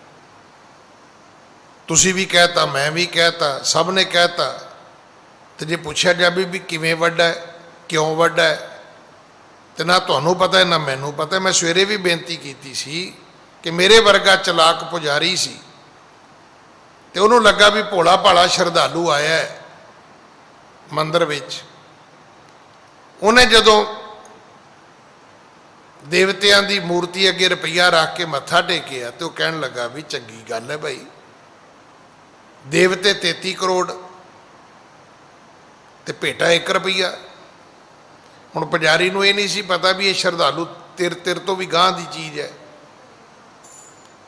ਤੁਸੀਂ ਵੀ ਕਹਿਤਾ, ਮੈਂ ਵੀ ਕਹਿਤਾ, ਸਭ ਨੇ ਕਹਿਤਾ, ਤੇ ਜੇ ਪੁੱਛਿਆ ਜਾਵੇ ਵੀ ਕਿਵੇਂ ਵੱਡਾ ਹੈ, ਕਿਉਂ ਵੱਡਾ ਹੈ, ਤੇ ਨਾ ਤੁਹਾਨੂੰ ਪਤਾ ਹੈ ਨਾ ਮੈਨੂੰ ਪਤਾ। ਮੈਂ ਸਵੇਰੇ ਵੀ ਬੇਨਤੀ ਕੀਤੀ ਸੀ ਕਿ ਮੇਰੇ ਵਰਗਾ ਚਲਾਕ ਪੁਜਾਰੀ ਸੀ ਤੇ ਉਹਨੂੰ ਲੱਗਾ ਵੀ ਭੋਲਾ ਭਾਲਾ ਸ਼ਰਧਾਲੂ ਆਇਆ ਹੈ ਮੰਦਰ ਵਿੱਚ। ਉਹਨੇ ਜਦੋਂ ਦੇਵਤਿਆਂ ਦੀ ਮੂਰਤੀ ਅੱਗੇ ਰੁਪਈਆ ਰੱਖ ਕੇ ਮੱਥਾ ਟੇਕਿਆ ਤੇ ਉਹ ਕਹਿਣ ਲੱਗਾ ਵੀ ਚੰਗੀ ਗੱਲ ਹੈ ਭਾਈ, ਦੇਵਤੇ 33 ਕਰੋੜ ਤੇ ਭੇਟਾ 1 ਰੁਪਈਆ। ਹੁਣ ਪੁਜਾਰੀ ਨੂੰ ਇਹ ਨਹੀਂ ਸੀ ਪਤਾ ਵੀ ਇਹ ਸ਼ਰਧਾਲੂ ਤਿਰ ਤੋਂ ਵੀ ਗਾਂਹ ਦੀ ਚੀਜ਼ ਹੈ।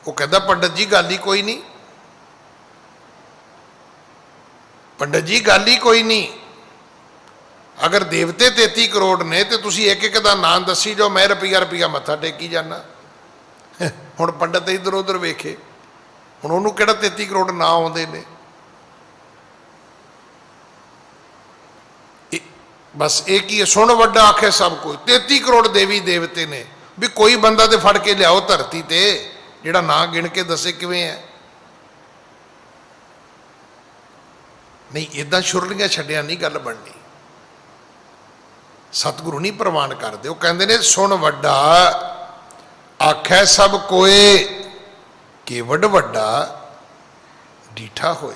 ਉਹ ਕਹਿੰਦਾ ਪੰਡਤ ਜੀ ਗੱਲ ਹੀ ਕੋਈ ਨਹੀਂ, ਪੰਡਤ ਜੀ ਗੱਲ ਹੀ ਕੋਈ ਨਹੀਂ। ਅਗਰ ਦੇਵਤੇ 33 ਕਰੋੜ ਨੇ ਤੇ ਤੁਸੀਂ ਇੱਕ ਇੱਕ ਦਾ ਨਾਂ ਦੱਸੀ ਜਾਓ, ਮੈਂ ਰੁਪਈਆ ਮੱਥਾ ਟੇਕੀ ਜਾਣਾ। ਹੁਣ ਪੰਡਤ ਇੱਧਰ ਉੱਧਰ ਵੇਖੇ, ਹੁਣ ਉਹਨੂੰ ਕਿਹੜਾ 33 ਕਰੋੜ ਨਾਂ ਆਉਂਦੇ ਨੇ। ਬਸ ਇਹ ਕੀ ਹੈ? ਸੁਣ ਵੱਡਾ ਆਖੇ ਸਭ ਕੋਈ। 33 ਕਰੋੜ ਦੇਵੀ ਦੇਵਤੇ ਨੇ, ਵੀ ਕੋਈ ਬੰਦਾ ਤੇ ਫੜ ਕੇ ਲਿਆਓ ਧਰਤੀ ਤੇ ਜਿਹੜਾ ਨਾਂ ਗਿਣ ਕੇ ਦੱਸੇ ਕਿਵੇਂ ਹੈ। ਨਹੀਂ, ਇਦਾਂ ਛੁਰਲੀਆਂ ਛੱਡਿਆ ਨਹੀਂ ਗੱਲ ਬਣਨੀ। ਸਤਿਗੁਰੂ ਨਹੀਂ ਪ੍ਰਵਾਨ ਕਰਦੇ। ਉਹ ਕਹਿੰਦੇ ਨੇ ਸੁਣ ਵੱਡਾ ਆਖੈ ਸਭ ਕੋਏ ਕੇਵਡ ਵੱਡਾ ਡੀਠਾ ਹੋਏ।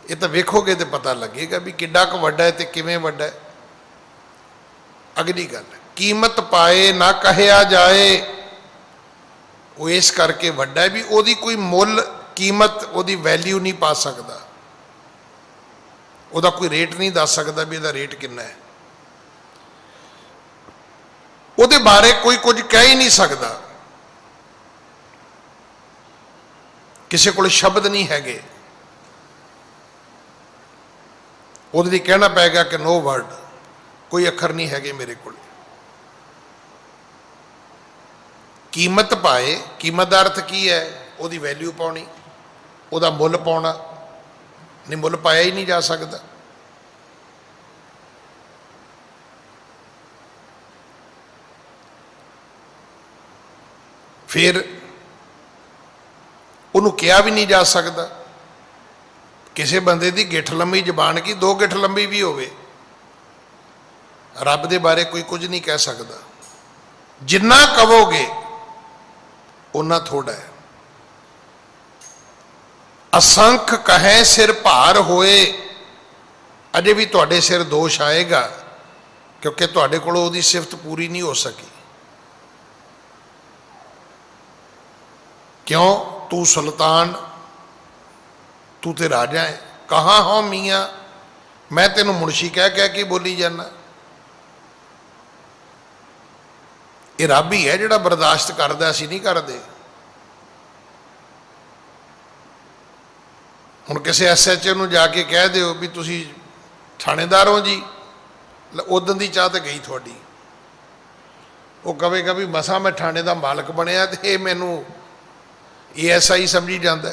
ਇਹ ਤਾਂ ਵੇਖੋਗੇ ਤੇ ਪਤਾ ਲੱਗੇਗਾ ਵੀ ਕਿੱਡਾ ਕੁ ਵੱਡਾ ਹੈ ਤੇ ਕਿਵੇਂ ਵੱਡਾ ਹੈ। ਅਗਲੀ ਗੱਲ, ਕੀਮਤ ਪਾਏ ਨਾ ਕਹਿਆ ਜਾਏ। ਉਹ ਇਸ ਕਰਕੇ ਵੱਡਾ ਹੈ ਵੀ ਉਹਦੀ ਕੋਈ ਮੁੱਲ ਕੀਮਤ, ਉਹਦੀ ਵੈਲਿਊ ਨਹੀਂ ਪਾ ਸਕਦਾ, ਉਹਦਾ ਕੋਈ ਰੇਟ ਨਹੀਂ ਦੱਸ ਸਕਦਾ ਵੀ ਇਹਦਾ ਰੇਟ ਕਿੰਨਾ ਹੈ। ਉਹਦੇ ਬਾਰੇ ਕੋਈ ਕੁਝ ਕਹਿ ਹੀ ਨਹੀਂ ਸਕਦਾ, ਕਿਸੇ ਕੋਲ ਸ਼ਬਦ ਨਹੀਂ ਹੈਗੇ। ਉਹਦੇ ਲਈ ਕਹਿਣਾ ਪਏਗਾ ਕਿ ਨੋ ਵਰਡ, ਕੋਈ ਅੱਖਰ ਨਹੀਂ ਹੈਗੇ ਮੇਰੇ ਕੋਲ। ਕੀਮਤ ਪਾਏ, ਕੀਮਤ ਦਾ ਅਰਥ ਕੀ ਹੈ? ਉਹਦੀ ਵੈਲਿਊ ਪਾਉਣੀ, ਉਹਦਾ ਮੁੱਲ ਪਾਉਣਾ। ਨਹੀਂ, ਮੁੱਲ ਪਾਇਆ ਹੀ ਨਹੀਂ ਜਾ ਸਕਦਾ। ਫਿਰ ਉਹਨੂੰ ਕਿਹਾ ਵੀ ਨਹੀਂ ਜਾ ਸਕਦਾ। ਕਿਸੇ ਬੰਦੇ ਦੀ ਗਿੱਠ ਲੰਮੀ ਜ਼ਬਾਨ ਕੀ, 2 ਗਿੱਠ ਲੰਬੀ ਵੀ ਹੋਵੇ। ਰੱਬ ਦੇ ਬਾਰੇ ਕੋਈ ਕੁਝ ਨਹੀਂ ਕਹਿ ਸਕਦਾ। ਜਿੰਨਾ ਕਹੋਗੇ ਉਨਾ ਥੋੜਾ ਹੈ। ਅਸੰਖ ਕਹੈ ਸਿਰ ਭਾਰ ਹੋਏ। ਅਜੇ ਵੀ ਤੁਹਾਡੇ ਸਿਰ ਦੋਸ਼ ਆਏਗਾ, ਕਿਉਂਕਿ ਤੁਹਾਡੇ ਕੋਲੋਂ ਉਹਦੀ ਸਿਫਤ ਪੂਰੀ ਨਹੀਂ ਹੋ ਸਕੀ। ਕਿਉਂ? ਤੂੰ ਸੁਲਤਾਨ, ਤੂੰ ਤੇ ਰਾਜਾ ਹੈ। ਕਹਾਂ ਹੋ ਮੀਆਂ, ਮੈਂ ਤੈਨੂੰ ਮੁਨਸ਼ੀ ਕਹਿ ਕਹਿ ਕੇ ਬੋਲੀ ਜਾਂਦਾ। ਇਹ ਰੱਬ ਹੀ ਹੈ ਜਿਹੜਾ ਬਰਦਾਸ਼ਤ ਕਰਦਾ, ਅਸੀਂ ਨਹੀਂ ਕਰਦੇ। ਹੁਣ ਕਿਸੇ SHO ਨੂੰ ਜਾ ਕੇ ਕਹਿ ਦਿਓ ਵੀ ਤੁਸੀਂ ਥਾਣੇਦਾਰ ਹੋ ਜੀ, ਉਦੋਂ ਦੀ ਚਾਹ ਤੇ ਗਈ ਤੁਹਾਡੀ। ਉਹ ਕਹੇਗਾ ਵੀ ਮਸਾਂ ਮੈਂ ਥਾਣੇ ਦਾ ਮਾਲਕ ਬਣਿਆ ਤੇ ਇਹ ਮੈਨੂੰ ASI ਸਮਝੀ ਜਾਂਦਾ।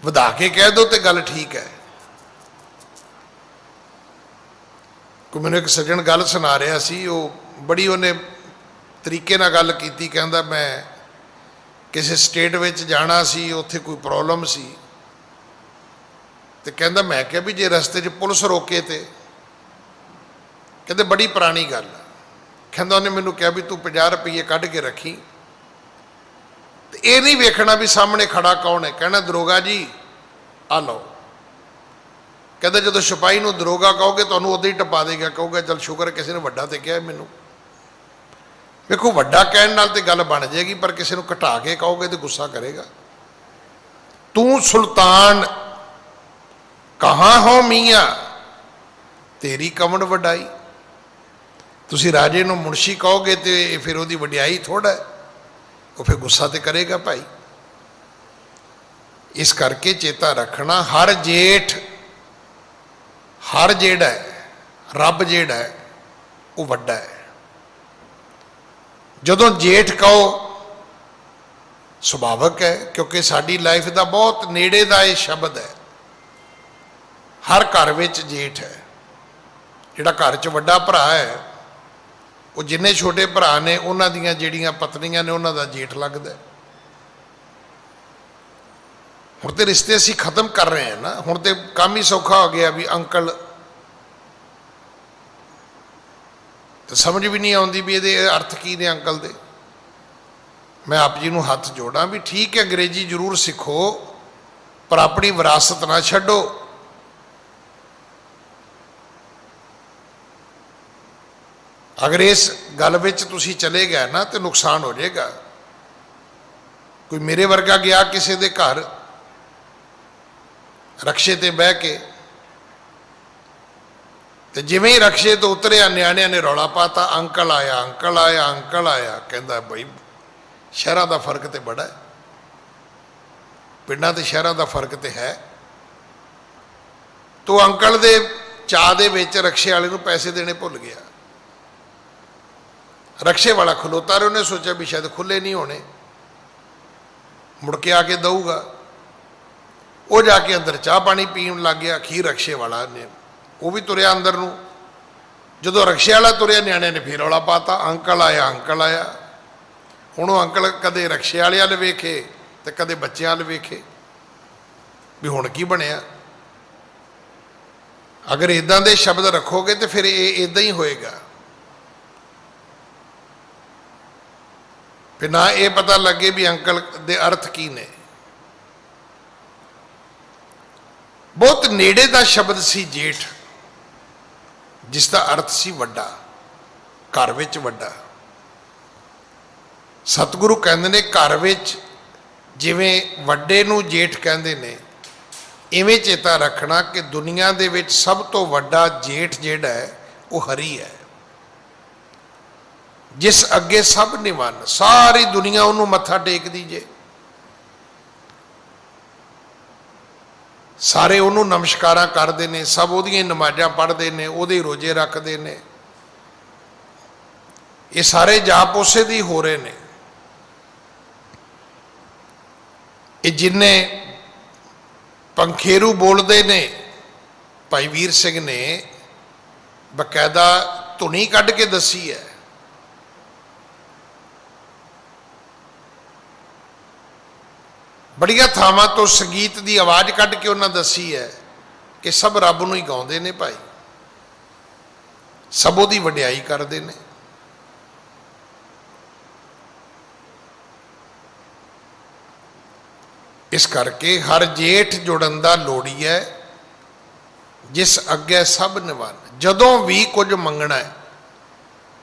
ਵਧਾ ਕੇ ਕਹਿ ਦੋ ਤੇ ਗੱਲ ਠੀਕ ਹੈ। ਕੋਈ ਮੈਨੂੰ ਇੱਕ ਸੱਜਣ ਗੱਲ ਸੁਣਾ ਰਿਹਾ ਸੀ, ਉਹ ਬੜੀ ਉਹਨੇ ਤਰੀਕੇ ਨਾਲ ਗੱਲ ਕੀਤੀ। ਕਹਿੰਦਾ ਮੈਂ ਕਿਸੇ ਸਟੇਟ ਵਿੱਚ ਜਾਣਾ ਸੀ, ਉੱਥੇ ਕੋਈ ਪ੍ਰੋਬਲਮ ਸੀ, ਤੇ ਕਹਿੰਦਾ ਮੈਂ ਕਿਹਾ ਵੀ ਜੇ ਰਸਤੇ 'ਚ ਪੁਲਿਸ ਰੋਕੇ ਤੇ, ਕਹਿੰਦੇ ਬੜੀ ਪੁਰਾਣੀ ਗੱਲ। ਕਹਿੰਦਾ ਉਹਨੇ ਮੈਨੂੰ ਕਿਹਾ ਵੀ ਤੂੰ 50 ਰੁਪਏ ਕੱਢ ਕੇ ਰੱਖੀ, ਤੇ ਇਹ ਨਹੀਂ ਵੇਖਣਾ ਵੀ ਸਾਹਮਣੇ ਖੜਾ ਕੌਣ ਹੈ। ਕਹਿਣਾ ਦਰੋਗਾ ਜੀ ਆ ਲਓ। ਕਹਿੰਦਾ ਜਦੋਂ ਸਿਪਾਹੀ ਨੂੰ ਦਰੋਗਾ ਕਹੋਗੇ ਤੁਹਾਨੂੰ ਉਦੋਂ ਹੀ ਟਪਾ ਦੇਗਾ, ਕਹੋਗੇ ਚਲ ਸ਼ੁਕਰ ਕਿਸੇ ਨੇ ਵੱਡਾ ਤੇ ਕਿਹਾ ਮੈਨੂੰ। ਵੇਖੋ, ਵੱਡਾ ਕਹਿਣ ਨਾਲ ਤੇ ਗੱਲ ਬਣ ਜਾਏਗੀ, ਪਰ ਕਿਸੇ ਨੂੰ ਘਟਾ ਕੇ ਕਹੋਗੇ ਤੇ ਗੁੱਸਾ ਕਰੇਗਾ। ਤੂੰ ਸੁਲਤਾਨ ਕਹਾਂ ਹੋ ਮੀਆਂ, ਤੇਰੀ ਕਮਣ ਵਡਾਈ। ਤੁਸੀਂ ਰਾਜੇ ਨੂੰ ਮੁਨਸ਼ੀ ਕਹੋਗੇ ਤੇ ਫਿਰ ਉਹਦੀ ਵਡਿਆਈ ਥੋੜਾ ਹੈ, ਉਹ ਫਿਰ ਗੁੱਸਾ ਤੇ ਕਰੇਗਾ ਭਾਈ। ਇਸ ਕਰਕੇ ਚੇਤਾ ਰੱਖਣਾ, ਹਰ ਜੇਠ, ਹਰ ਜਿਹੜਾ ਹੈ, ਰੱਬ ਜਿਹੜਾ ਹੈ ਉਹ ਵੱਡਾ ਹੈ। ਜਦੋਂ ਜੇਠ ਕਹੋ ਸੁਭਾਵਕ ਹੈ, ਕਿਉਂਕਿ ਸਾਡੀ ਲਾਈਫ ਦਾ ਬਹੁਤ ਨੇੜੇ ਦਾ ਇਹ ਸ਼ਬਦ ਹੈ। ਹਰ ਘਰ ਵਿੱਚ ਜੇਠ ਹੈ। ਜਿਹੜਾ ਘਰ 'ਚ ਵੱਡਾ ਭਰਾ ਹੈ, ਉਹ ਜਿੰਨੇ ਛੋਟੇ ਭਰਾ ਨੇ ਉਹਨਾਂ ਦੀਆਂ ਜਿਹੜੀਆਂ ਪਤਨੀਆਂ ਨੇ ਉਹਨਾਂ ਦਾ ਜੇਠ ਲੱਗਦਾ। ਹੁਣ ਤੇ ਰਿਸ਼ਤੇ ਅਸੀਂ ਖਤਮ ਕਰ ਰਹੇ ਹਾਂ ਨਾ, ਹੁਣ ਤੇ ਕੰਮ ਹੀ ਸੌਖਾ ਹੋ ਗਿਆ ਵੀ ਅੰਕਲ, ਤੇ ਸਮਝ ਵੀ ਨਹੀਂ ਆਉਂਦੀ ਵੀ ਇਹਦੇ ਅਰਥ ਕੀ ਨੇ ਅੰਕਲ ਦੇ। ਮੈਂ ਆਪ ਜੀ ਨੂੰ ਹੱਥ ਜੋੜਾਂ ਵੀ ਠੀਕ ਹੈ, ਅੰਗਰੇਜ਼ੀ ਜ਼ਰੂਰ ਸਿੱਖੋ, ਪਰ ਆਪਣੀ ਵਿਰਾਸਤ ਨਾ ਛੱਡੋ। ਅਗਰ ਇਸ ਗੱਲ ਵਿੱਚ ਤੁਸੀਂ ਚਲੇ ਗਏ ਨਾ ਤੇ ਨੁਕਸਾਨ ਹੋ ਜਾਏਗਾ। ਕੋਈ ਮੇਰੇ ਵਰਗਾ ਗਿਆ ਕਿਸੇ ਦੇ ਘਰ ਰਕਸ਼ੇ ਤੇ ਬਹਿ ਕੇ, ਤੇ ਜਿਵੇਂ ਹੀ ਰਕਸ਼ੇ ਤੋਂ ਉਤਰਿਆ ਨਿਆਣਿਆਂ ਨੇ ਰੌਲਾ ਪਾਤਾ, ਅੰਕਲ ਆਇਆ, ਅੰਕਲ ਆਇਆ, ਅੰਕਲ ਆਇਆ। ਕਹਿੰਦਾ ਬਈ ਸ਼ਹਿਰਾਂ ਦਾ ਫਰਕ ਤੇ ਬੜਾ ਹੈ, ਪਿੰਡਾਂ ਤੇ ਸ਼ਹਿਰਾਂ ਦਾ ਫਰਕ ਤੇ ਹੈ। ਤੋ ਅੰਕਲ ਦੇ ਚਾਹ ਦੇ ਵਿੱਚ ਰਕਸ਼ੇ ਵਾਲੇ ਨੂੰ ਪੈਸੇ ਦੇਣੇ ਭੁੱਲ ਗਿਆ। ਰਕਸ਼ੇ ਵਾਲਾ ਖਲੋਤਾ ਰਿਹਾ, ਉਹਨੇ ਸੋਚਿਆ ਵੀ ਸ਼ਾਇਦ ਖੁੱਲੇ ਨਹੀਂ ਹੋਣੇ, ਮੁੜ ਕੇ ਆ ਕੇ ਦਊਗਾ। ਉਹ ਜਾ ਕੇ ਅੰਦਰ ਚਾਹ ਪਾਣੀ ਪੀਣ ਲੱਗ ਗਿਆ। ਅਖੀਰ ਰਕਸ਼ੇ ਵਾਲਾ ਨੇ, ਉਹ ਵੀ ਤੁਰਿਆ ਅੰਦਰ ਨੂੰ। ਜਦੋਂ ਰਕਸ਼ੇ ਵਾਲਾ ਤੁਰਿਆ, ਨਿਆਣਿਆਂ ਨੇ ਫਿਰ ਰੌਲਾ ਪਾਤਾ, ਅੰਕਲ ਆਇਆ, ਅੰਕਲ ਆਇਆ। ਹੁਣ ਉਹ ਅੰਕਲ ਕਦੇ ਰਕਸ਼ੇ ਵਾਲੇ ਵੱਲ ਵੇਖੇ ਤੇ ਕਦੇ ਬੱਚਿਆਂ ਵੱਲ ਵੇਖੇ ਵੀ ਹੁਣ ਕੀ ਬਣਿਆ। ਅਗਰ ਇਦਾਂ ਦੇ ਸ਼ਬਦ ਰੱਖੋਗੇ ਤੇ ਫਿਰ ਇਹ ਇਦਾਂ ਹੀ ਹੋਏਗਾ। ਫਿਰ ਨਾ ਇਹ ਪਤਾ ਲੱਗੇ ਵੀ ਅੰਕਲ ਦੇ ਅਰਥ ਕੀ ਨੇ। ਬਹੁਤ ਨੇੜੇ ਦਾ ਸ਼ਬਦ ਸੀ ਜੇਠ, ਜਿਸ ਦਾ ਅਰਥ ਸੀ ਵੱਡਾ, ਘਰ ਵਿੱਚ ਵੱਡਾ। ਸਤਿਗੁਰੂ ਕਹਿੰਦੇ ਨੇ ਘਰ ਵਿੱਚ ਜਿਵੇਂ ਵੱਡੇ ਨੂੰ ਜੇਠ ਕਹਿੰਦੇ ਨੇ, ਇਵੇਂ ਚੇਤਾ ਰੱਖਣਾ ਕਿ ਦੁਨੀਆ ਦੇ ਵਿੱਚ ਸਭ ਤੋਂ ਵੱਡਾ ਜੇਠ ਜਿਹੜਾ ਹੈ ਉਹ ਹਰੀ ਹੈ, ਜਿਸ ਅੱਗੇ ਸਭ ਨਿਵੰਨ, ਸਾਰੀ ਦੁਨੀਆ ਉਹਨੂੰ ਮੱਥਾ ਟੇਕਦੀ ਜੇ, ਸਾਰੇ ਉਹਨੂੰ ਨਮਸਕਾਰਾਂ ਕਰਦੇ ਨੇ, ਸਭ ਉਹਦੀਆਂ ਨਮਾਜ਼ਾਂ ਪੜ੍ਹਦੇ ਨੇ, ਉਹਦੇ ਰੋਜ਼ੇ ਰੱਖਦੇ ਨੇ। ਇਹ ਸਾਰੇ ਜਾਪ ਉਸੇ ਦੀ ਹੋ ਰਹੇ ਨੇ। ਇਹ ਜਿੰਨੇ ਪੰਖੇਰੂ ਬੋਲਦੇ ਨੇ, ਭਾਈ ਵੀਰ ਸਿੰਘ ਨੇ ਬਕਾਇਦਾ ਧੁਨੀ ਕੱਢ ਕੇ ਦੱਸੀ ਹੈ। ਬੜੀਆਂ ਥਾਵਾਂ ਤੋਂ ਸੰਗੀਤ ਦੀ ਆਵਾਜ਼ ਕੱਢ ਕੇ ਉਹਨਾਂ ਦੱਸੀ ਹੈ ਕਿ ਸਭ ਰੱਬ ਨੂੰ ਹੀ ਗਾਉਂਦੇ ਨੇ ਭਾਈ, ਸਭ ਉਹਦੀ ਵਡਿਆਈ ਕਰਦੇ ਨੇ। ਇਸ ਕਰਕੇ ਹਰ ਜੇਠ ਜੁੜਨ ਦਾ ਲੋੜੀ ਹੈ, ਜਿਸ ਅੱਗੇ ਸਭ ਨਿਵੰਨ। ਜਦੋਂ ਵੀ ਕੁਝ ਮੰਗਣਾ ਹੈ,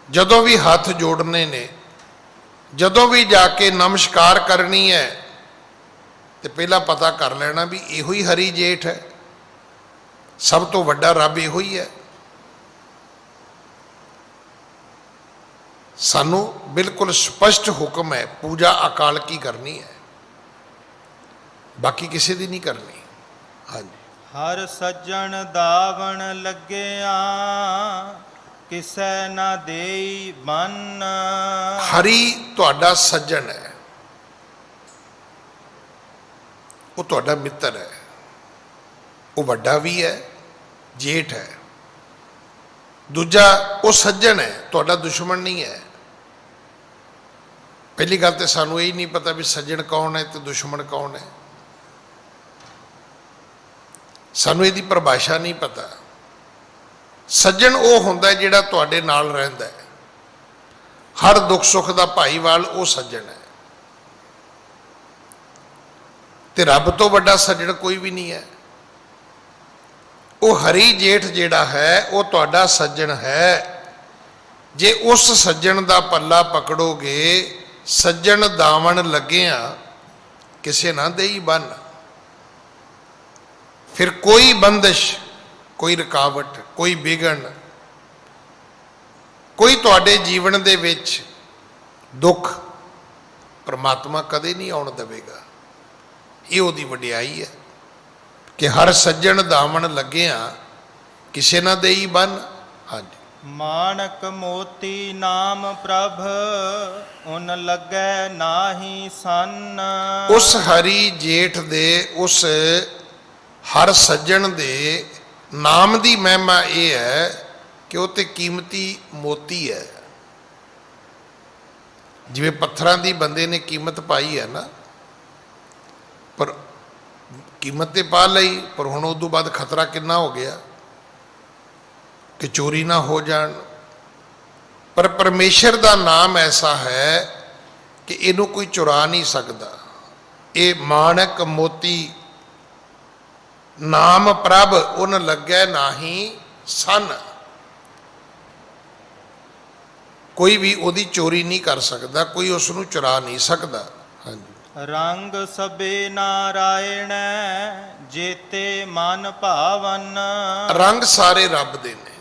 ਜਦੋਂ ਵੀ ਹੱਥ ਜੋੜਨੇ ਨੇ, ਜਦੋਂ ਵੀ ਜਾ ਕੇ ਨਮਸਕਾਰ ਕਰਨੀ ਹੈ, ਤੇ ਪਹਿਲਾਂ ਪਤਾ ਕਰ ਲੈਣਾ ਵੀ ਇਹੋ ਹੀ ਹਰੀ ਜੇਠ ਹੈ, ਸਭ ਤੋਂ ਵੱਡਾ ਰੱਬ ਇਹੋ ਹੀ ਹੈ। ਸਾਨੂੰ ਬਿਲਕੁਲ ਸਪਸ਼ਟ ਹੁਕਮ ਹੈ, ਪੂਜਾ ਅਕਾਲ ਕੀ ਕਰਨੀ ਹੈ, ਬਾਕੀ ਕਿਸੇ ਦੀ ਨਹੀਂ ਕਰਨੀ। ਹਾਂਜੀ। ਹਰ ਸੱਜਣ ਦਾਵਣ ਲੱਗਿਆ, ਕਿਸੈ ਨਾ ਦੇਈ ਬੰਨ। ਹਰੀ ਤੁਹਾਡਾ ਸੱਜਣ ਹੈ, ਉਹ ਤੁਹਾਡਾ ਮਿੱਤਰ ਹੈ, ਉਹ ਵੱਡਾ ਵੀ ਹੈ, ਜੇਠ ਹੈ। ਦੂਜਾ ਉਹ ਸੱਜਣ ਹੈ, ਤੁਹਾਡਾ ਦੁਸ਼ਮਣ ਨਹੀਂ ਹੈ। ਪਹਿਲੀ ਗੱਲ ਤੇ ਸਾਨੂੰ ਇਹ ਨਹੀਂ ਪਤਾ ਵੀ ਸੱਜਣ ਕੌਣ ਹੈ ਤੇ ਦੁਸ਼ਮਣ ਕੌਣ ਹੈ, ਸਾਨੂੰ ਇਹਦੀ ਪਰਿਭਾਸ਼ਾ ਨਹੀਂ ਪਤਾ। ਸੱਜਣ ਉਹ ਹੁੰਦਾ ਜਿਹੜਾ ਤੁਹਾਡੇ ਨਾਲ ਰਹਿੰਦਾ ਹੈ, ਹਰ ਦੁੱਖ ਸੁੱਖ ਦਾ ਭਾਈਵਾਲ, ਉਹ ਸੱਜਣ ਹੈ। ਤੇ ਰੱਬ ਤੋਂ ਵੱਡਾ ਸੱਜਣ ਕੋਈ ਵੀ ਨਹੀਂ ਹੈ। ਉਹ ਹਰੀ ਜੇਠ ਜਿਹੜਾ ਹੈ ਉਹ ਤੁਹਾਡਾ ਸੱਜਣ ਹੈ। ਜੇ ਉਸ ਸੱਜਣ ਦਾ ਪੱਲਾ ਪਕੜੋਗੇ, ਸੱਜਣ ਦਾਵਣ ਲੱਗਿਆ ਕਿਸੇ ਨਾ ਦੇਈ ਬੰਨ। ਫਿਰ ਕੋਈ ਬੰਦਿਸ਼, ਕੋਈ ਰੁਕਾਵਟ, ਕੋਈ ਵਿਘਨ, ਕੋਈ ਤੁਹਾਡੇ ਜੀਵਨ ਦੇ ਵਿੱਚ ਦੁੱਖ ਪਰਮਾਤਮਾ ਕਦੇ ਨਹੀਂ ਆਉਣ ਦੇਵੇਗਾ। ਇਹ ਉਹਦੀ ਵਡਿਆਈ ਹੈ ਕਿ ਹਰ ਸੱਜਣ ਦਾਮਣ ਲੱਗਿਆ ਕਿਸੇ ਨਾ ਦੇਈ ਬੰਨ। ਹਾਂਜੀ। ਮਾਨਕ ਮੋਤੀ ਨਾਮ ਪ੍ਰਭ, ਉਨ ਲੱਗੈ ਨਾਹੀ ਸੰਨ। ਉਸ ਹਰੀ ਜੇਠ ਦੇ, ਉਸ ਹਰ ਸੱਜਣ ਦੇ ਨਾਮ ਦੀ ਮਹਿਮਾ ਇਹ ਹੈ ਕਿ ਉਹ ਤੇ ਕੀਮਤੀ ਮੋਤੀ ਹੈ। ਜਿਵੇਂ ਪੱਥਰਾਂ ਦੀ ਬੰਦੇ ਨੇ ਕੀਮਤ ਪਾਈ ਹੈ ਨਾ, ਪਰ ਕੀਮਤ ਤੇ ਪਾ ਲਈ, ਪਰ ਹੁਣ ਉਸ ਤੋਂ ਬਾਅਦ ਖਤਰਾ ਕਿੰਨਾ ਹੋ ਗਿਆ ਕਿ ਚੋਰੀ ਨਾ ਹੋ ਜਾਣ। ਪਰ ਪਰਮੇਸ਼ਰ ਦਾ ਨਾਮ ਐਸਾ ਹੈ ਕਿ ਇਹਨੂੰ ਕੋਈ ਚੁਰਾ ਨਹੀਂ ਸਕਦਾ। ਇਹ ਮਾਣਕ ਮੋਤੀ ਨਾਮ ਪ੍ਰਭ, ਉਨ ਲੱਗੈ ਨਾਹੀ ਸੰਨ। ਕੋਈ ਵੀ ਉਹਦੀ ਚੋਰੀ ਨਹੀਂ ਕਰ ਸਕਦਾ, ਕੋਈ ਉਸ ਨੂੰ ਚੁਰਾ ਨਹੀਂ ਸਕਦਾ। ਹਾਂਜੀ। ਰੰਗ ਸਭੇ ਨਾਰਾਇਣ, ਜੇਤੇ ਮਨ ਭਾਵਨ। ਰੰਗ ਸਾਰੇ ਰੱਬ ਦੇ ਨੇ।